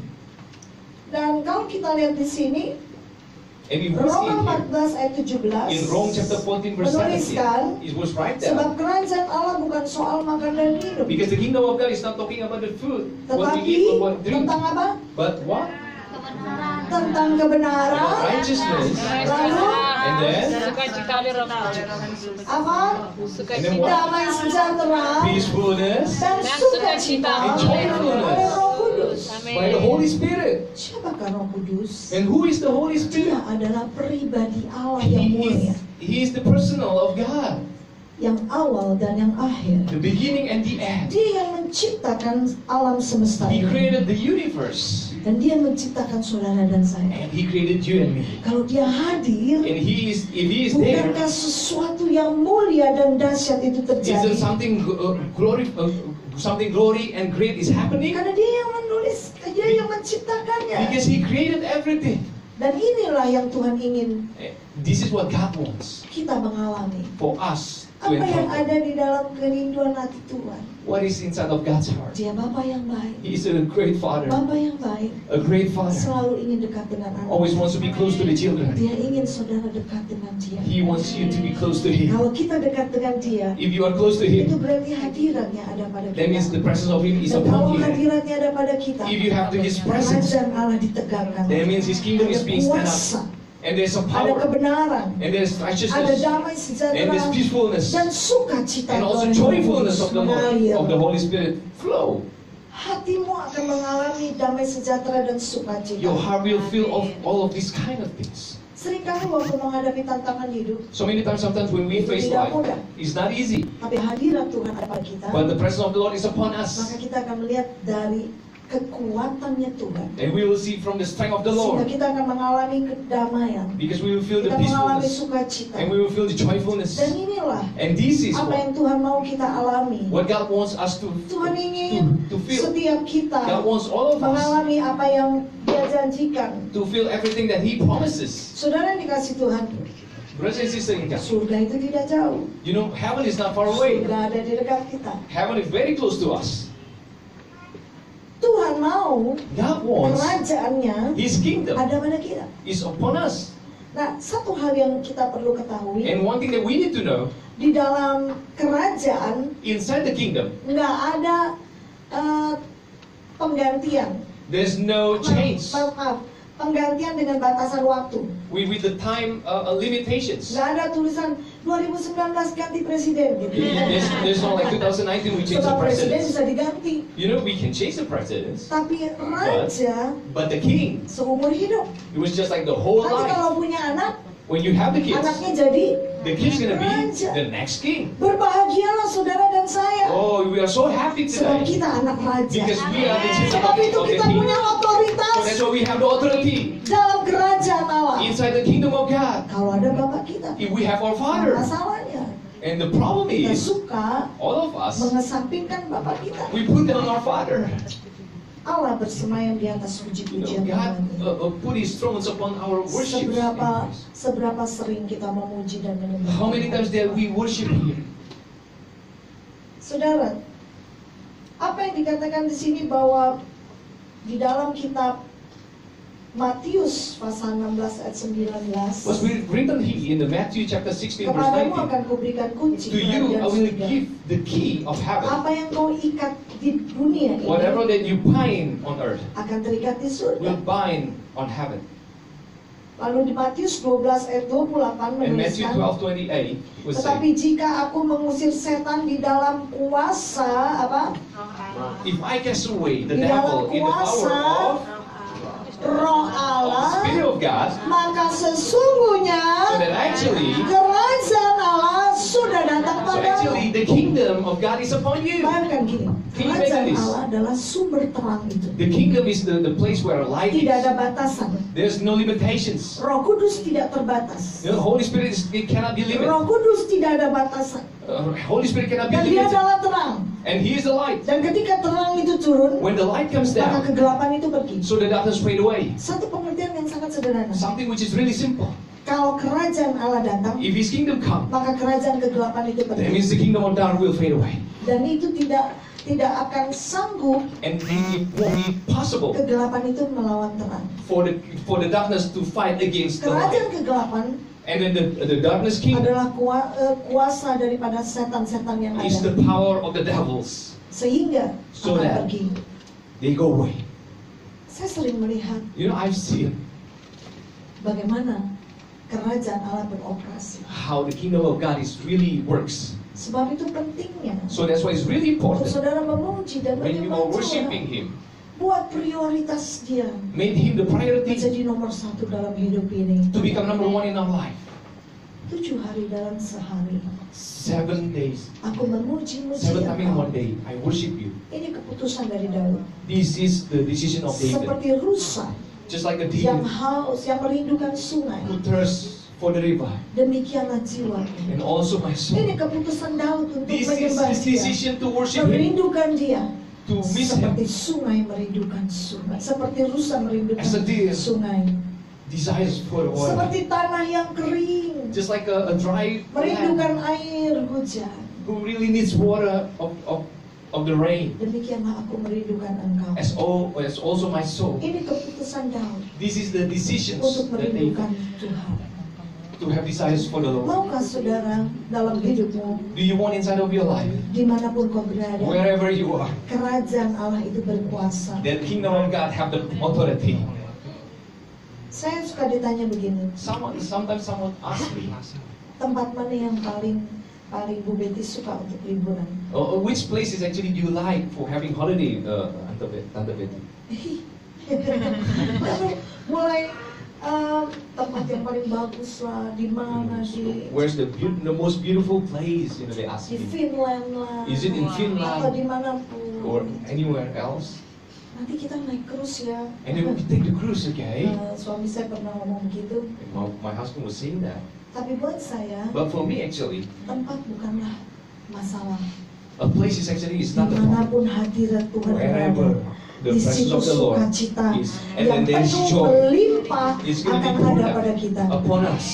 Dan kalau kita lihat di sini, And it was Roma in 14 ayat 17 In Rome chapter 14 verse menuliskan, 17, it was right sebab there. kerajaan Allah bukan soal makan dan minum, Because the kingdom of God is not talking about the food, what we tetapi eat or what we drink, tentang apa? but what? Tentang kebenaran, Righteousness. lalu And then, Sukacita di Roh Kudus. apa? and then what? Damai sejahtera Peacefulness dan sukacita and joyfulness. oleh Roh Kudus. By the Holy Spirit. Siapakah Roh Kudus? And who is the Holy Dia Spirit? adalah pribadi Allah yang mulia, He is the personal of God, yang awal dan yang akhir. the beginning and the end. Dia yang menciptakan alam semesta He ini, created the universe, dan dia menciptakan saudara dan saya. and He created you and me. Kalau dia hadir, And if He is there, bukankah sesuatu yang mulia dan dahsyat itu terjadi? isn't something glory and great is happening? Karena dia yang menulis, dia yang menciptakannya. Because He created everything. Dan inilah yang Tuhan ingin This is what God wants kita mengalami. for us Apa yang encounter. ada di dalam kerinduan hati Tuhan? What is inside of God's heart? Dia Bapa yang baik. He is a great father, Bapa yang baik a great father. selalu ingin dekat dengan anak. Always wants to be close to the children. Dia ingin saudara dekat dengan dia. He wants you to be close to Him. Kalau kita dekat dengan dia, If you are close to itu Him, berarti hadiratnya ada pada that means the kita. presence of Him is Dan kalau upon you. hadiratnya ada pada kita, If you have His presence, kerajaan Allah ditegakkan. that means His kingdom is Ada being stand kuasa, up. And there's some ada power, kebenaran, and there's ada righteousness, damai and sejahtera, there's peacefulness, dan sukacita and also Tuhan joyfulness of the Lord, mengalir. of the Holy Spirit flow. Hatimu akan mengalami damai sejahtera dan sukacita. Your heart will feel of all of these kind of things. Seringkali waktu menghadapi tantangan hidup, So many times, sometimes when we face life, it's not easy. tapi hadirat Tuhan ada pada kita, But the presence of the Lord is upon maka us. kita akan melihat dari kekuatannya Tuhan. And we will see from the strength of the Sehingga Lord. kita akan mengalami kedamaian, Because we will feel the kita mengalami peacefulness. sukacita. And we will feel the joyfulness. Dan inilah And this is apa yang Tuhan mau kita alami. what God wants us to Tuhan ingin to feel. setiap kita God wants all of us mengalami apa yang Dia janjikan. to feel everything that He promises. Saudara yang dikasih Tuhan, Brothers and sisters in God, surga itu tidak jauh. you know, heaven is not far away. Surga ada di dekat kita. Heaven is very close to us. Tuhan mau God wants kerajaannya His kingdom ada pada kita. is upon us. Nah, satu hal yang kita perlu ketahui, And one thing that we need to know, di dalam kerajaan inside the kingdom, nggak ada penggantian. there's no change Maaf, penggantian dengan batasan waktu. with the time limitations. Nggak ada tulisan 2019 ganti presiden gitu. There's no like 2019 we change the Sebab presiden presidents. bisa diganti, You know, we can change the presidents, tapi raja but the king, seumur hidup. it was just like the whole Nanti life. kalau punya anak, When you have the kids, anaknya jadi the kid's gonna be raja. the next king. Berbahagialah saudara dan saya, Oh, we are so happy sebab today kita anak raja. because we are the children Sebab itu of the kita king. punya So otoritas that's why we have the authority dalam kerajaan Allah. inside the kingdom of God. Kalau ada bapak kita, If we have our Father, masalahnya and the problem kita is, suka all of us, mengesampingkan bapak kita. we put down our Father. Allah bersemayam di atas You puji-pujian know, God namanya. put His thrones upon our worship. Seberapa sering kita memuji dan menyembah. How many times that we worship Him? Saudara, apa yang dikatakan di sini bahwa di dalam kitab Matius pasal 16 ayat 19, Was written here in the Matthew chapter 16 verse kepadamu 19. akan kuberikan kunci To you I kerajaan will surga. give the key of heaven. Apa yang kau ikat di dunia ini Whatever that you bind on earth akan terikat di will surga. bind on heaven. Lalu di Matius 12 ayat 28 And Matthew menuliskan, 12:28 was tetapi saying, jika aku mengusir setan di dalam kuasa apa? if I cast away the Di dalam devil in the power kuasa of Roh the Allah, Spirit of God, maka sesungguhnya so that actually, kerajaan Allah sudah datang so padamu. actually the kingdom of God is upon you. Bayangkan gini, Can you kerajaan imagine this? Allah adalah sumber terang itu. The kingdom is the place where light Tidak is. ada batasan. There's no limitations. Roh Kudus tidak terbatas. The Holy Spirit it cannot be limited. Roh Kudus tidak ada batasan. Holy Spirit cannot be Dan dia limited. adalah terang. And He is the light. Dan ketika terang itu turun, When the light comes maka down, kegelapan itu pergi. so the darkness fade away. Satu pengertian yang sangat sederhana. Something which is really simple. Kalau kerajaan Allah datang, If His kingdom comes, maka kerajaan kegelapan itu that pergi. means the kingdom of darkness will fade away. Dan itu tidak akan sanggup And it won't be possible kegelapan itu melawan terang. for the darkness to fight against the Kerajaan light. kegelapan And then the darkness kingdom adalah kuasa daripada setan-setan yang is the ada. power of the devils. Sehingga So akan that- pergi. They go away. Saya sering melihat You know, I've seen bagaimana kerajaan Allah beroperasi. how the kingdom of God is really works. Sebab itu pentingnya So that's why it's really untuk important saudara memuji dan when you menyembah are worshiping Tuhan. Him, Buat prioritas dia make Him the priority menjadi nomor satu dalam hidup ini. to become number one in our life. 7 hari dalam sehari 7 days, aku memuji-muji 7 times in Engkau. 1 day, I worship you. Ini keputusan dari Daud. This is the decision of David. Seperti rusa Just like a yang David haus, yang merindukan sungai. who thirsts for the river, Demikianlah jiwa. and also my soul. Ini keputusan Daud untuk This is menyembah his dia, decision to worship Him, merindukan dia. to miss Him. Seperti sungai merindukan sungai, seperti rusa merindukan As a deer. sungai. desires for the water. Seperti tanah yang kering, Just like a dry merindukan land air hujan. who really needs water of the rain. Demikianlah aku merindukan engkau. As also my soul. Ini keputusan Daud This is the decisions untuk that they merindukan Tuhan. to have desires for the Lord. Maukah saudara dalam hidupmu, Do you want inside of your life, dimanapun kau berada, wherever you are, kerajaan Allah itu berkuasa? that kingdom of God have the authority? Saya suka ditanya begini, Sometimes someone asks me, tempat mana yang paling Bu Betty suka untuk liburan? which places actually do you like for having holiday, Tante Betty? Lalu mulai tempat yang paling bagus lah, di mana di Where's the most beautiful place? They ask di me. Finland lah, Is it in atau Finland dimanapun. or anywhere else? Nanti kita naik cruise ya. And then we take the cruise, okay? Suami saya pernah ngomong begitu. And my husband was saying that. Tapi buat saya, But for me, actually, tempat bukanlah masalah. a place is not the problem. Dimanapun hadirat Tuhan Wherever berada, the di presence situ of the Lord sukacita is, and yang then there is penuh joy. melimpah It's going to akan be poured ada pada out kita. upon us.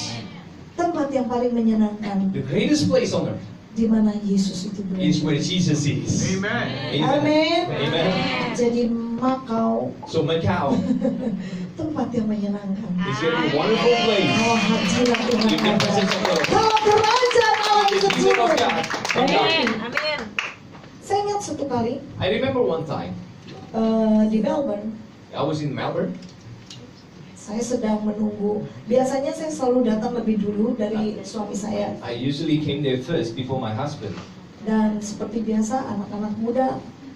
Tempat yang paling menyenangkan, The greatest place on earth di mana Yesus itu is where berada. Jesus is. Amen. Amin. Amen. Jadi Makau, So Macau tempat yang menyenangkan. is a wonderful place. Kalau hadirat Tuhan In the ada, presence of the Lord. kalau kerajaan Allah In itu the kingdom of turun. God. Come Amin. down. Amin. Saya ingat satu kali I remember one time, di Melbourne, I was in Melbourne. saya sedang menunggu. Biasanya saya selalu datang lebih dulu dari suami saya. I usually came there first before my husband. Dan seperti biasa, anak-anak muda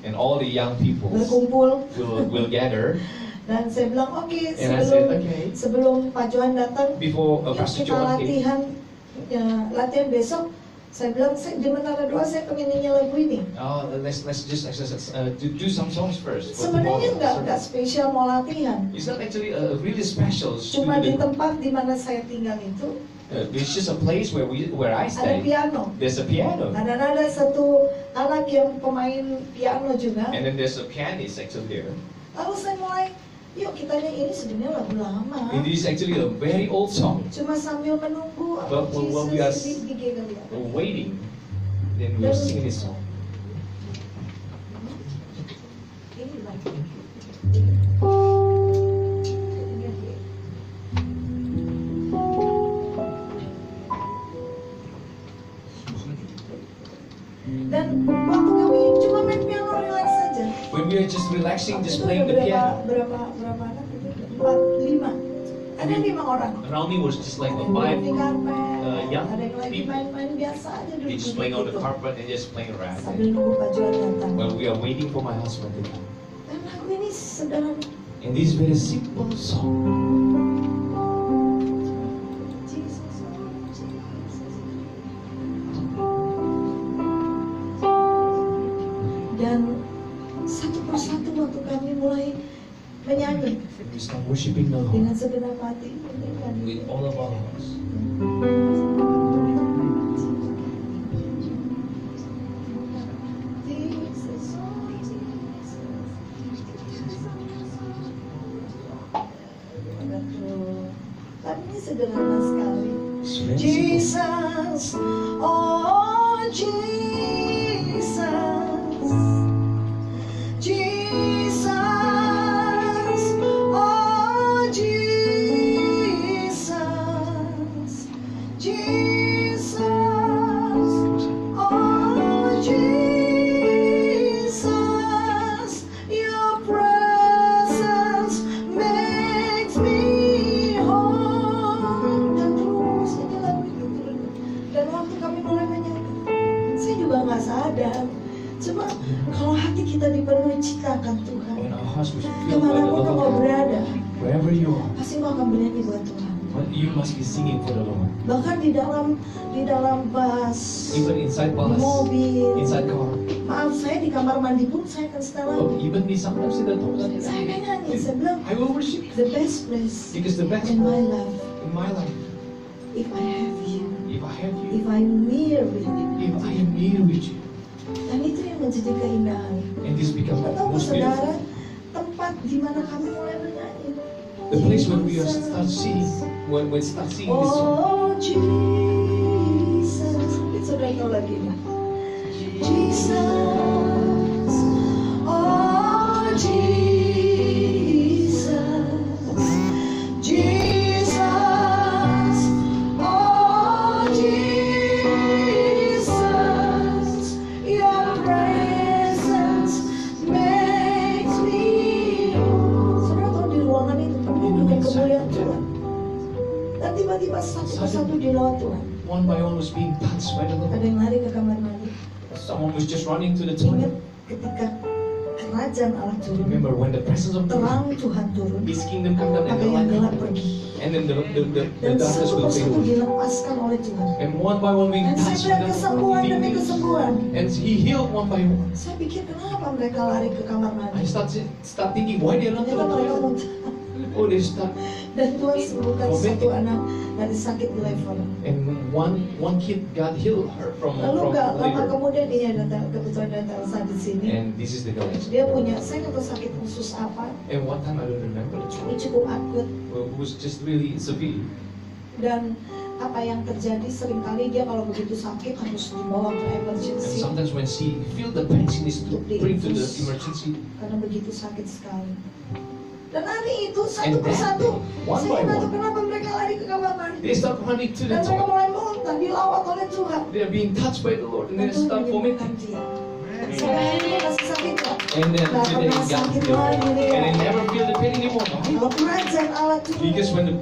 And all the young people berkumpul. will gather. Dan saya bilang, oke, And I said, okay. sebelum Pak Johan datang, Before yuk Pastor kita Johan came. latihan, ya, latihan besok. Saya bilang, di Menara Doa saya pengen nyanyi lagu ini. Let's just exercise, do some songs first. for Sebenarnya tomorrow. nggak spesial mau latihan. It's not actually a really special. Cuma di studio. tempat di mana saya tinggal itu It's just a place where I ada stay. piano. There's a piano, Dan ada satu anak yang pemain piano juga. and then there's a pianist actually there. Lalu saya mulai, yuk kita nyanyi, ini sebenarnya lagu lama. It is actually a very old song. Cuma sambil menunggu But when we are Jesus di kali ya. waiting, then we'll sing this song. Ini lagi. Dan waktu kami cuma main piano relax saja. When we are just relaxing, just Itu playing ada the piano. berapa anak itu? 4, 5. Ada 5 orang. Around me was just like Ada a yang five. di karpet, young ada yang lagi people. main-main biasa aja They just playing on the carpet and just playing around. sambil nunggu Pak Johan datang. Well, we are waiting for my husband to come. Dan lagu ini sederhana. And this very simple song. Jesus, oh Jesus. Dan satu persatu waktu kami mulai menyanyi And we start worshiping the Lord dengan segenap hati, menyanyikan with all of our hearts. Jesus, oh Jesus. Lagu ini sederhana sekali. It's very simple. Jesus, oh Jesus, Jesus, oh Jesus, Jesus, oh Jesus, your presence makes me whole. Dan terus ini lagu itu terus. Dan waktu kami mulai menyanyi, saya juga nggak sadar. Cuma kalau hati kita dipenuhi cinta akan Tuhan, When our hearts were filled by the kemanapun love kau of God, berada, wherever you are, pasti kau akan bernyanyi buat Tuhan. you must be singing for the Lord. Bahkan di dalam bus, Even inside di bus, mobil. inside car. Maaf, saya di kamar mandi pun saya akan setel lagu. Even me sometimes in the toilet. Saya akan nyanyi, saya bilang, I will worship the best place because the best in my part life, in my life, if I have you, if I have you, if I'm near with you. if I am near with you, Dan itu yang menjadi keindahan. and this becomes Tahu most saudara, beautiful. tempat di mana kami mulai bernyanyi, The place when we start seeing, when start seeing this song. Oh Jesus, itu udah tahu lagi nih. Jesus, oh Jesus, Jesus, oh Jesus, Your presence makes me whole. Saudara tahu di ruangan itu menunjukkan kemuliaan Tuhan. Dan tiba-tiba satu persatu dilawat Tuhan. One by one was being touched by the Ada Lord. yang lari ke kamar mandi. Someone was just running to the Ingat toilet. ketika kerajaan Allah turun, Remember when the presence of God, terang Tuhan turun, His kingdom come down and maka the yang light gelap come. pergi. And then the Dan darkness satu will fade persatu away. dilepaskan oleh Tuhan. And one by one being Dan saya touched melihat by the kesembuhan demi Lord. kesembuhan. And He healed one by one. Saya pikir kenapa mereka lari ke kamar I mandi? start thinking, why they run to Ternyata the mereka toilet? muntah. Oh, they start. Dan Tuhan sembuhkan satu anak dari sakit liver. And one kid got healed her from Lalu gak lama liver. kemudian dia datang, kebetulan datang saat di sini. And this is the connection. Dia punya, saya nggak tahu sakit khusus apa. And one time I don't remember the Ini truth. cukup akut. Well, it was just really severe. Dan apa yang terjadi seringkali dia kalau begitu sakit harus dibawa ke And emergency sometimes when she feel the pain, she needs to bring to the emergency. karena begitu sakit sekali. Dan hari itu satu And persatu, one saya by nggak tahu one, kenapa mereka lari ke kamar mandi. they start running to the Dan mereka toilet. mulai muntah, dilawat oleh Tuhan. They are being touched by the Lord, and Dan they Tuhan start menyembuhkan vomiting. dia. Sampai dia masih sakit loh. And then Nggak today pernah got sakit healed, lagi dia. and they never feel the pain anymore. Why? Kalau kerajaan Allah turun, Because when the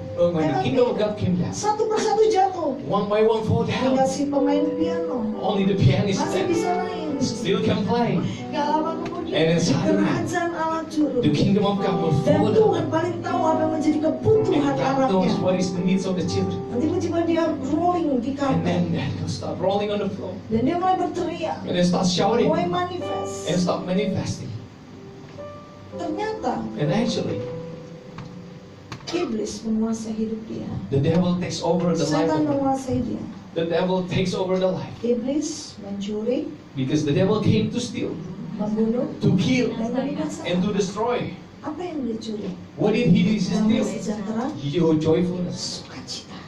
kingdom of God came down, satu persatu jatuh. one by one fall Tinggal down. si pemain piano Only the pianist masih then bisa main. still can play. Gak lama And kemudian then suddenly, kerajaan Allah turun. The kingdom of God will Dan fall Tuhan down. paling tahu apa yang menjadi kebutuhan And God knows anaknya. what is the needs of the children. Nanti tiba-tiba dia rolling di And karpet. then they'll start rolling on the floor. Dan dia mulai berteriak. And they start shouting Mulai and manifest. start manifesting. Ternyata And actually, iblis menguasai hidup dia. the devil takes over the life Setan of them. menguasai dia. The devil takes over the life. Iblis mencuri, Because the devil came to steal, membunuh, to kill, dan and membinasakan. to destroy. Apa yang dia curi? What did he Damai steal? sejahtera, Your joyfulness. sukacita.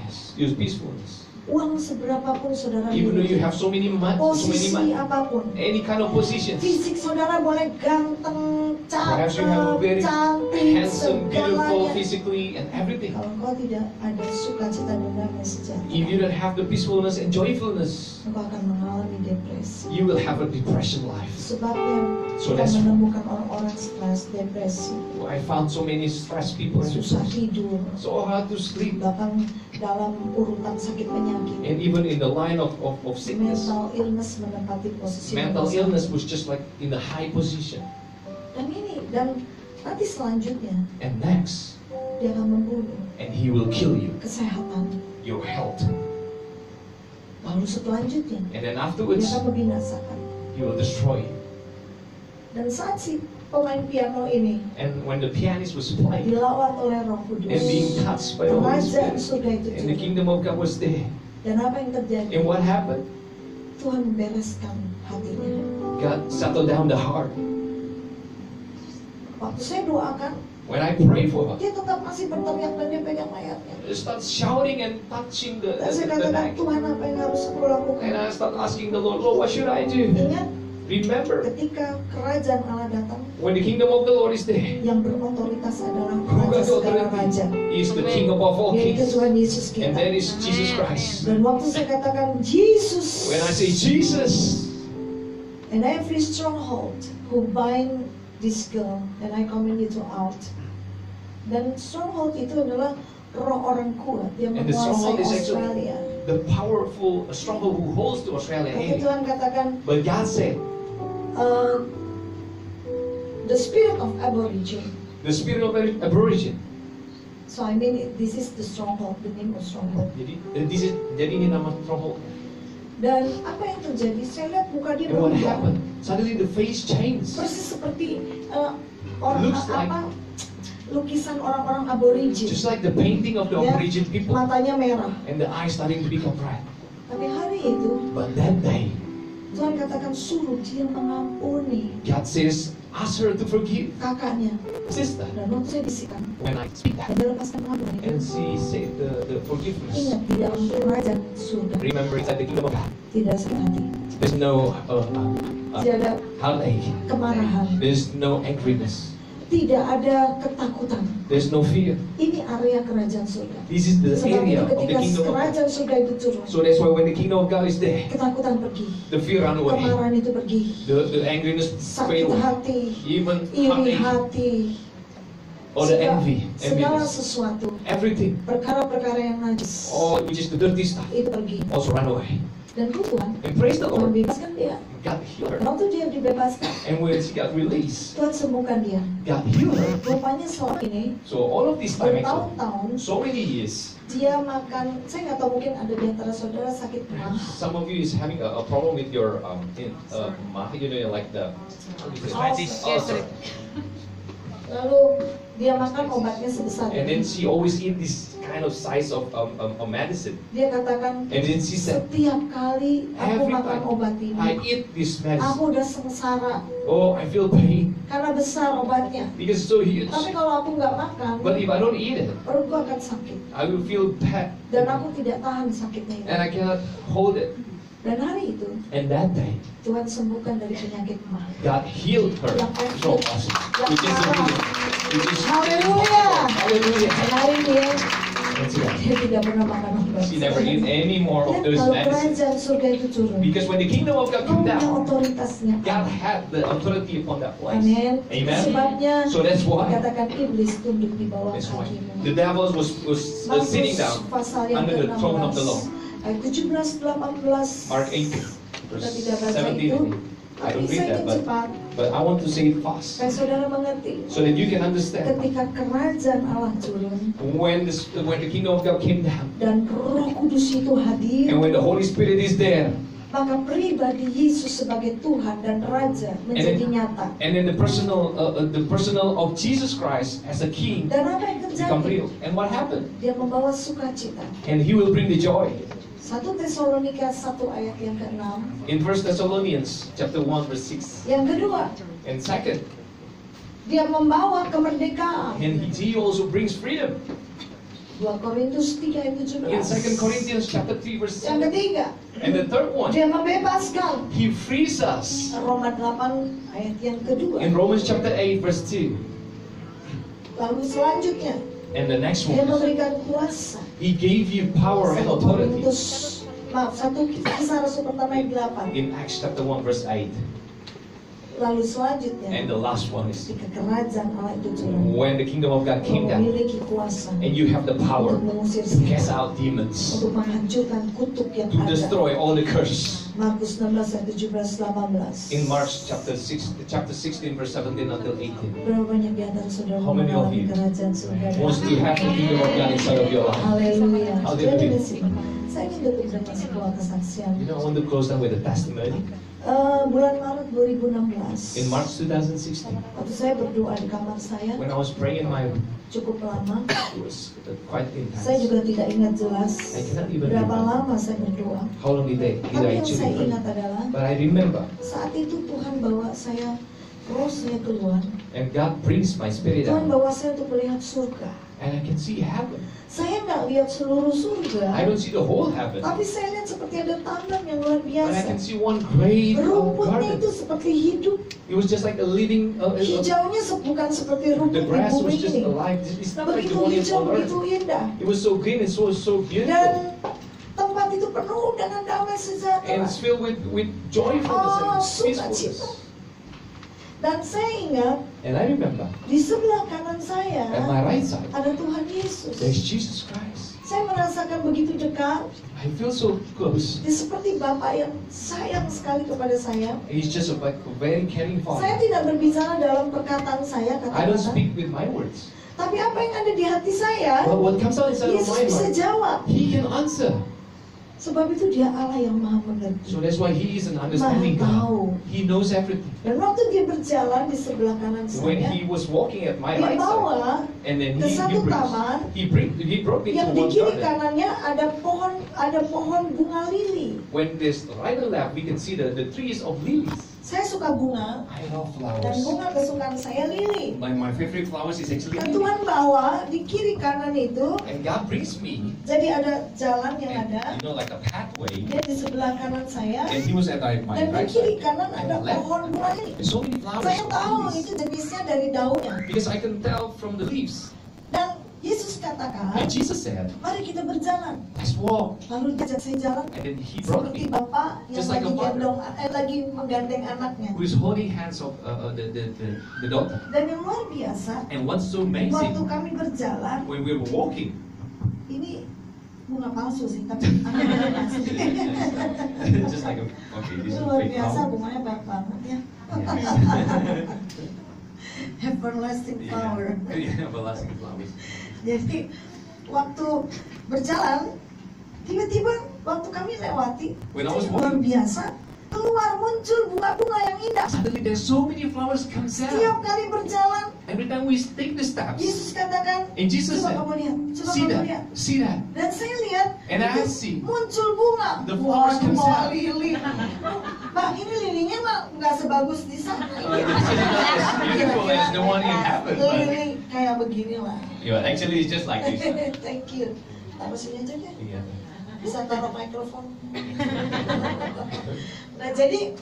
Yes. Your peacefulness. Uang seberapapun saudara Even though you miliki, have so many posisi money, apapun, any kind of positions. fisik saudara boleh ganteng, Perhaps you have a very cantik, handsome, beautiful, segalanya. physically, and everything. Kalau kau tidak ada sukacita dan damai sejahtera, If you don't have the peacefulness and joyfulness, engkau akan mengalami depresi. you will have a depression life. Sebabnya So kita that's- menemukan orang-orang stres, depresi, I found so many stressed people, susah tidur, so hard to sleep, bahkan dalam urutan sakit penyakit. and even in the line of sickness, Mental illness menempati posisi mental nomor illness satu. was just like in the high position. Dan nanti selanjutnya And next, dia akan membunuh and he will kill you, kesehatan. your health, Lalu selanjutnya and then dia afterwards, akan membinasakan. he will destroy you. Dan saat si pemain piano ini And when the pianist was playing dilawat oleh Roh and being Kudus, touched by the Holy kerajaan Spirit, surga itu and the turun. kingdom of God was there, Dan apa yang terjadi? and what happened? Tuhan membereskan hatinya. God settled down the heart. Waktu saya doakan, When I pray for her, dia tetap masih berteriak dan dia pegang mayatnya. I start shouting and touching the Dan saya katakan, back. Tuhan apa yang harus aku lakukan? And I start asking the Lord, Lord, what should I do? Ingat, Remember, ketika kerajaan Allah datang, when the kingdom of the Lord is there, yang berotoritas adalah who Raja has segala authority raja, is the King above all yaitu kings, Tuhan Yesus and kita. that is Jesus Christ. Dan waktu saya katakan Yesus, When I say Jesus, and every stronghold who bind this girl, and I command you to out. Dan stronghold itu adalah roh orang kuat yang And the stronghold menguasai is actually- Australia. the powerful stronghold who holds to Australia Maka area. Tuhan katakan, But God said, the spirit of aborigine. the spirit of aborigine. So I mean, this is the stronghold, the name of stronghold. Jadi ini nama stronghold. Dan apa yang terjadi? Saya lihat muka dia And what berubah. happened? Suddenly the face changed. Persis seperti orang Looks like- lukisan orang-orang aborigin. Just like the painting of the Ya, Aborigine people, matanya merah. and the eyes starting to become bright. Tapi hari itu But that day, Tuhan katakan suruh dia mengampuni. God says, ask her to forgive kakaknya. sister. Dan waktu saya bisikan, When I speak that, dan dia lepaskan rambut. and she said the forgiveness. Ingat, di dalam kerajaan surga Remember, inside the kingdom of God, tidak sakit hati, there's no tidak ada heartache. kemarahan, There's no angriness. tidak ada ketakutan. There's no fear. Ini area kerajaan surga. This is the Sebab area itu of the ketika kingdom of God. kerajaan surga itu turun, So that's why when the kingdom of God is there, ketakutan pergi, the fear run away, kemarahan itu pergi, the angriness fade sakit away, hati, even iri heartache hati, or the envy, segala enviness, sesuatu, everything, perkara-perkara yang najis, all which is the dirty stuff, itu pergi. also run away. Dan Tuhan And praise the Lord, membebaskan dia. God healed her. Waktu dia dibebaskan, And when she got released, Tuhan sembuhkan dia. God healed her. Rupanya selama ini So all of this time, actually, bertahun-tahun so many years, dia makan. Saya nggak tahu, mungkin ada di antara saudara sakit mah. some of you is having a problem with your like the ulcer. Lalu dia makan obatnya sebesar And then ini. she always eat this kind of size of medicine. Dia katakan, And then she said, setiap kali aku every makan time obat I ini, eat this medicine, aku udah sengsara oh, I feel pain karena besar obatnya. because it's so huge. Tapi kalau aku nggak makan, But if I don't eat it, perutku akan sakit. I will feel bad Dan aku tidak tahan sakitnya itu. and I cannot hold it. Dan hari itu, And that day, Tuhan sembuhkan dari penyakit mah. God healed her. So awesome. Which is amazing. Which is Haleluya. Hallelujah. Dan hari ini That's right. dia tidak pernah makan obat. She never eat any more of Lihat, those kalau medicines. kerajaan surga itu turun, Because when the kingdom of God kau came punya down, otoritasnya. God had the authority upon that place. Amin. Amen. Sebabnya So that's why. katakan iblis tunduk di bawah That's why. kakimu. The devil was sitting Markus down pasal yang under the throne of the Lord. ke-16 ayat 17-18. Mark 18, verse Kita tidak baca 17. itu, I tapi don't read saya that, ingin cepat but I want to say it fast supaya saudara mengerti. so that you can understand. Ketika kerajaan Allah turun When the kingdom of God came down, dan Roh Kudus itu hadir, and when the Holy Spirit is there, maka pribadi Yesus sebagai Tuhan dan Raja menjadi nyata. and then the personal of Jesus Christ as a king Dan apa yang become terjadi? real. And what happened? Dia membawa sukacita. And He will bring the joy. 1 Tesalonika 1 ayat yang ke-6. In 1 Thessalonians chapter 1 verse 6. Yang kedua, And second, dia membawa kemerdekaan. and He also brings freedom. 2 Korintus 3 ayat In 2 17. Corinthians chapter 3 verse Yang 7. ketiga, And the third one, dia membebaskan. He frees us. Roma 8 ayat yang kedua. In Romans chapter 8 verse 2. Lalu selanjutnya, And the next dia one, memberikan kuasa. He gave you power and 1 authority. Kisah Rasul pertama ayat 8. In Acts chapter 1 verse 8. Lalu And selanjutnya, the last one is ketika kerajaan Allah itu turun, when the kingdom of God kau came down memiliki kuasa and you have the power untuk mengusir to cast setan, out demons, untuk menghancurkan kutuk yang to ada. destroy all the curse. Markus 16 ayat 17-18. In Mark chapter 16 verse 17 until 18. Berapa banyak di antara saudara How many of mengalami you kerajaan surga? wants to have the kingdom of God inside of your life? Haleluya. Haleluya. Jadi di sini, saya ingin tutup dengan sebuah kesaksian. You know, I want to close down with a testimony. Bulan Maret 2016, In March 2016, waktu saya berdoa di kamar saya when I was praying in my room, cukup lama, it was quite saya intense. juga tidak ingat jelas I cannot even berapa remember lama saya berdoa. how long did Tapi I yang saya actually pray. ingat adalah But I remember, saat itu Tuhan bawa saya, roh saya keluar. and God brings my spirit Tuhan out, bawa saya untuk melihat surga. and I can see heaven. Saya nggak lihat seluruh I surga, don't see the whole heaven, tapi saya lihat seperti ada taman yang luar but I biasa. can see one great Rumputnya garden. itu seperti hidup. It was just like a living, Hijaunya bukan seperti rumput the di grass bumi was just ini. alive. It's not like the Begitu one in hijau, on begitu earth. indah. It was so green and so beautiful, Dan tempat itu penuh dengan damai and sejahtera. it's filled with joyfulness and sukacita. peacefulness. Dan saya ingat And I remember, di sebelah kanan saya at my right side, ada Tuhan Yesus. there's Jesus Christ. Saya merasakan begitu dekat. I feel so close. Dia seperti Bapak yang sayang sekali kepada saya. He's just like a very caring Saya father. tidak berbicara dalam perkataan saya, I don't kata-kata. speak with my words, Tapi apa yang ada di hati saya, but what comes out inside of Yesus my bisa heart, jawab. He can answer. Sebab itu dia Allah yang maha mengerti. So that's why He is an understanding Maha tahu. God. He knows everything. Dan waktu dia berjalan di sebelah kanan When saya, He was walking at my dia right side, bawa and then ke satu taman He brought me to yang di one kiri garden. kanannya ada pohon bunga lili. When there's right and left, we can see the trees of lilies. Saya suka bunga, I love dan flowers. bunga kesukaan saya lili. My favorite flowers is actually Dan lily. Tuhan bawa di kiri kanan itu, And God brings me, jadi ada jalan yang and, ada, you know, like a pathway. dia di sebelah kanan saya, And He was at my dan di right kiri side. kanan ada And left. pohon bunga ini. There's so many flowers. Saya tahu Lilies. itu jenisnya dari daunnya. Because I can tell from the leaves. Dan Yesus katakan, And Jesus said, mari kita berjalan. let's walk. Lalu dia ajak saya jalan. And then He brought Seperti me, bapak yang Just like lagi a father. gendong, lagi menggandeng anaknya. who is holding hands of the daughter. Dan yang luar biasa, And what's so waktu amazing, kami berjalan, when we were walking, ini bunga palsu sih, tapi anaknya asli. just like okay, this is a Luar fake biasa, flower. bunganya banyak banget ya. Yes. Everlasting flower. Yeah, everlasting flowers. Jadi waktu berjalan, tiba-tiba waktu kami lewati, When I was luar walking, biasa, keluar muncul bunga-bunga yang indah. suddenly there's so many flowers comes Setiap out. kali berjalan, Every time we take the steps, Yesus katakan, and Jesus coba said, kamu lihat, coba see kamu lihat. that, see that. Dan saya lihat, And I itu see muncul bunga. the flowers Wah, comes bunga out. lili. Mbak, ini lilinya mah nggak sebagus di sana. This is not as beautiful as the one in heaven, but Lili kayak begini lah. yeah, actually it's just like this. Thank you. Taruh sini aja ya. Yeah. Bisa taruh mikrofon. Nah, jadi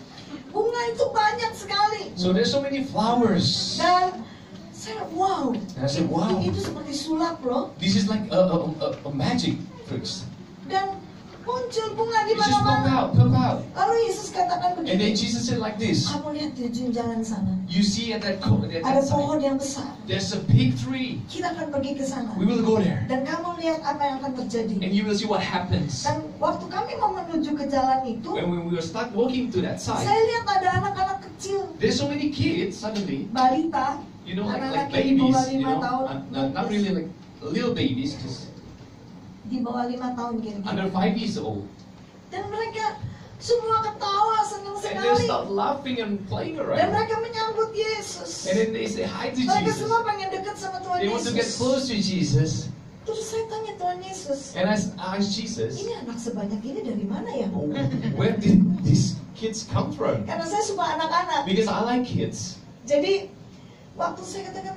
bunga itu banyak sekali. So there's so many flowers. Dan saya wow. And I said, wow, Itu seperti sulap loh. this is like a magic tricks. Dan muncul bunga di It just mana-mana. pop out. Lalu Yesus katakan And then begini. Jesus said like this. Kamu lihat di ujung jalan sana. You see at that Ada side, pohon yang besar. there's a big tree. Kita akan pergi ke sana. We will go there. Dan kamu lihat apa yang akan terjadi. And you will see what happens. Dan waktu kami mau menuju ke jalan itu, When we will start walking to that saya side, lihat ada anak-anak kecil, there's so many kids suddenly, balita, you know, like anak-anak yang di babies, bawah you 5 know, tahun, not really like little babies, just di bawah 5 tahun kira-kira. under 5 years old. Dan mereka semua ketawa senang And they sekali. start laughing and playing Dan around. mereka menyambut Yesus. And then they say hi to Mereka Jesus. semua pengen dekat sama Tuhan They want to get Yesus. close to Jesus. Terus saya tanya Tuhan Yesus, And I asked Jesus, ini anak sebanyak ini dari mana ya? where did these kids come from? Karena saya suka anak-anak. Because I like kids. Jadi waktu saya katakan,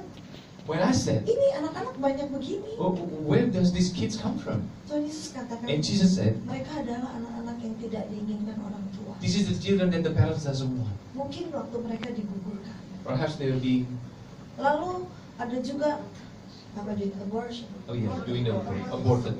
When I said, ini anak-anak banyak begini. well, where does these kids come from? Tuhan Yesus katakan, And Jesus said, mereka adalah anak-anak yang tidak diinginkan orang tua. this is the children that the parents doesn't want. Mungkin waktu mereka digugurkan. Perhaps they will be, Lalu ada juga apa di abortion. oh yeah, doing the aborted.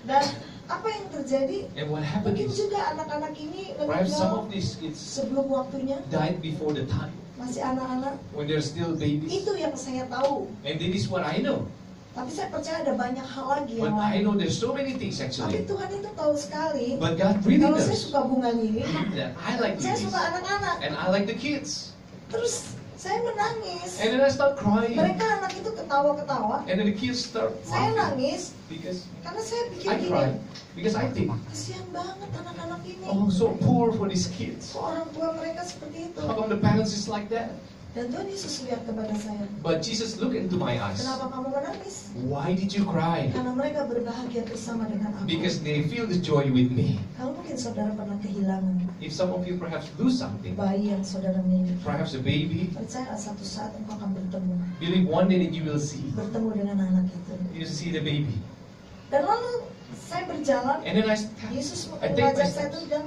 Dan apa yang terjadi? And what happened Mungkin is, juga anak-anak ini perhaps some meninggal of these kids sebelum waktunya, died before the time, masih anak-anak. when they're still babies. Itu yang saya tahu. And this is what I know. Tapi saya percaya ada banyak hal lagi But yang I lain. know there's so many things Tapi actually. Tuhan itu tahu sekali. But God really Kalau saya knows suka bunga lili, that I like saya lilies. suka anak-anak. And I like the kids. Terus saya menangis. And then I start crying. Mereka anak itu ketawa-ketawa. And then the kids start Saya laughing. nangis Because karena saya pikir I cry. gini, Because I think, kasihan banget anak-anak ini. oh, so poor for these kids. Kok orang tua mereka seperti itu? How come the parents is like that? Dan Tuhan Yesus lihat kepada saya. But Jesus looked into my eyes. Kenapa kamu menangis? Why did you cry? Karena mereka berbahagia bersama dengan aku. Because they feel the joy with me. Kalau mungkin saudara pernah kehilangan If some of you perhaps lose something, bayi yang saudara miliki, perhaps a baby, percaya satu saat engkau akan bertemu believe one day that you will see. dengan anak itu. You see the baby. Dan lalu saya berjalan, And then Yesus I take my mengajak saya steps tuh dan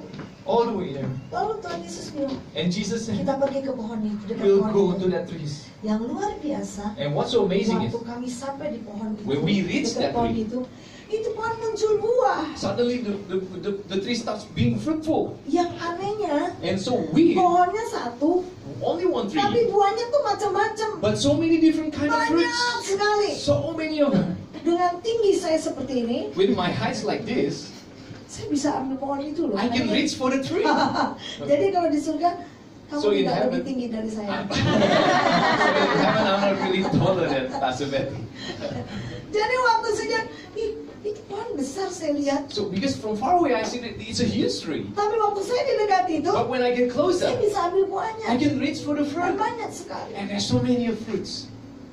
all the way there. lalu Tuhan Yesus bilang, And Jesus said, kita pergi ke pohon itu, dekat we'll pohon go itu. to that trees. Yang luar biasa, And what's so amazing is, waktu kami sampai di pohon itu, when we reach dekat that pohon tree, itu pohon muncul buah. suddenly the tree starts being fruitful. Yang anehnya, And so we, pohonnya satu, only one tapi tree, buahnya tuh macam-macam. but so many different kind of Banyak fruits. sekali. So many of them. Dengan tinggi saya seperti ini, With my heights like this, saya bisa ambil pohon itu loh. I can reach for the tree. Jadi kalau di surga, kamu So in tidak lebih heaven- tinggi dari saya. So in heaven, I'm not really taller than Pastor Betty. Jadi waktu saya lihat, ih, itu pohon besar saya lihat. So because from far away, I see that it's a huge tree. Tapi waktu saya di dekat itu, But when I get closer, saya bisa ambil buahnya. I can reach for the Dan fruit. banyak sekali. And there's so many of fruits.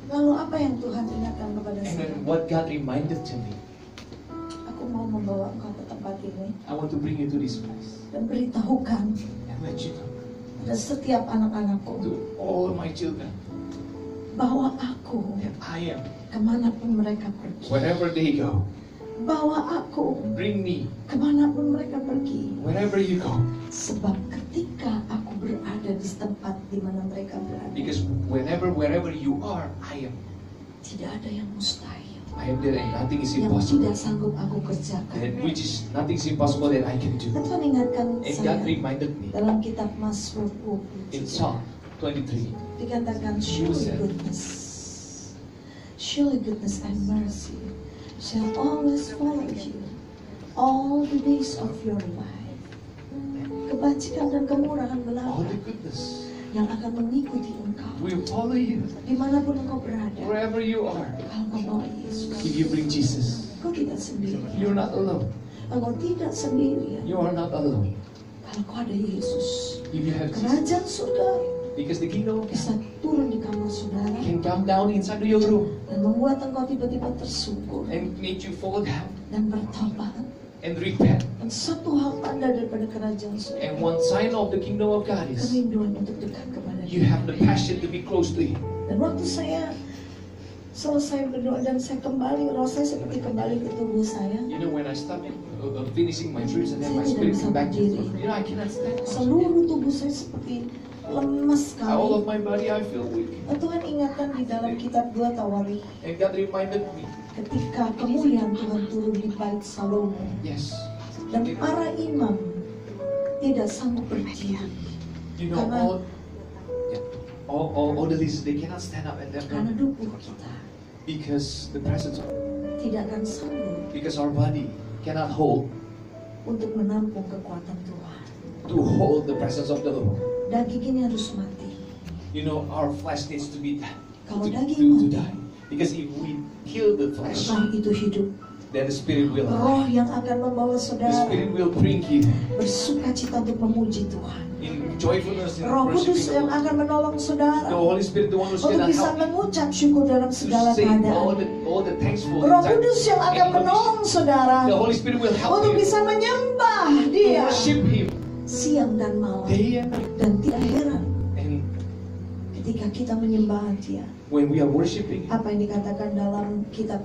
Lalu apa yang Tuhan ingatkan kepada And saya? then what God reminded to me, Aku mau membawa engkau tetap tempat ini I want to bring you to this place dan beritahukan and let you know pada setiap anak-anakku to all my children bahwa aku that I am kemanapun mereka pergi, wherever they go. bahwa aku Bring me kemanapun mereka pergi, wherever you go, sebab ketika aku berada di tempat di mana mereka berada, because wherever you are, I am. tidak ada yang mustahil I am there, and nothing is yang impossible. tidak sanggup aku kerjakan. That which is nothing is impossible that I can do. Dan Tuhan ingatkan And saya God reminded me dalam kitab Mazmur in 23 Psalm 23. dikatakan surely goodness and mercy shall always follow you all the days of your life. Kebajikan dan kemurahan All belaka the goodness yang akan mengikuti engkau will follow you dimanapun engkau berada. wherever you are. Kalau engkau bawa Yesus, If you bring Jesus, engkau tidak sendiri. you're not alone. Engkau tidak sendirian. You are not alone. Kalau engkau ada Yesus, If you have Jesus, kerajaan surga because the kingdom of God bisa turun di kamar saudara can come down inside your room dan membuat engkau tiba-tiba tersungkur and make you fall down dan bertobat. and repent. Dan satu hal tanda daripada kerajaan surga, And one sign of the kingdom of God is kerinduan untuk dekat kepada you Dia. have the passion to be close to Him. Dan waktu saya selesai berdoa dan saya kembali, roh saya seperti kembali ke tubuh saya. You know, when I started finishing my dreams and then my Saya spirit tidak came back to bisa me, I cannot stand. Seluruh tubuh saya seperti lemas All of sekali. my body I feel weak. Dan Tuhan ingatkan di dalam kitab 2 Tawarikh, And God reminded me, ketika kemuliaan Tuhan turun di bait Salomo yes, dan para imam tidak sanggup berdiri you know, Karena- all the leaders, they cannot stand up at that karena moment tubuh kita because the presence of, tidak akan sanggup because our body cannot hold untuk menampung kekuatan Tuhan. to hold the presence of the Lord. Daging ini harus mati. You know, our flesh needs to be Kalau to daging mati, die. Because if we kill the flesh, roh itu hidup. then the spirit will Roh yang akan membawa the saudara spirit will bring you bersukacita untuk memuji Tuhan. in joyfulness in Roh Kudus worshiping yang the Lord. akan menolong saudara The Holy Spirit, the one who's untuk gonna bisa help you mengucap syukur dalam to segala say all keadaan. the thankful Roh times. Kudus yang akan And menolong saudara the Holy Spirit will help untuk you bisa menyembah to Dia worship Him siang dan malam. day and night. Dan tidak heran And ketika kita menyembah Dia, when we are worshiping Him, apa yang dikatakan dalam kitab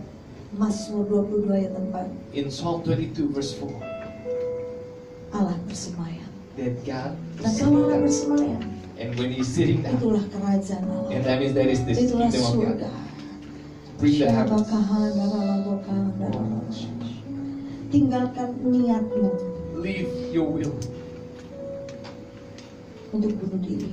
Mazmur 22 ayat 4, in Psalm 22 verse 4, Allah bersemayam. that God Dan is kalau sitting Allah down. bersemayam, And when He's sitting down, itulah kerajaan Allah. and that means that is the Itulah kingdom of God. surga. Bring the heavens. Tinggalkan niatmu Leave your will untuk bunuh diri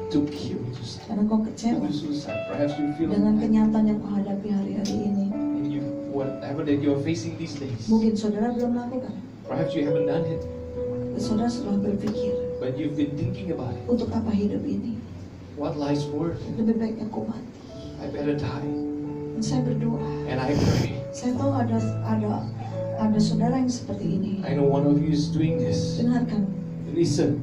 to kill yourself, karena kau to kecewa do suicide. Perhaps you feel dengan kenyataan yang kau hadapi hari-hari ini. and you whatever that you are facing these days. Mungkin saudara belum melakukan, Perhaps you haven't done it, saudara sudah berpikir, but you've been thinking about it. untuk apa hidup ini? What life's worth? Lebih baik aku mati. I better die. Dan saya berdoa, And I pray. saya tahu ada saudara yang seperti ini. I know one of you is doing this. Dengarkan Listen.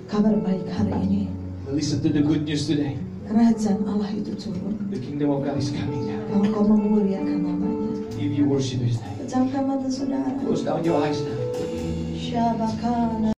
kabar baik hari ini. Listen to the good news today. Kerajaan Allah itu turun. The kingdom of God is coming down. Kalau kau memuliakan namanya, If you worship His name. pejamkan mata saudara. Close down your eyes now. Syabakana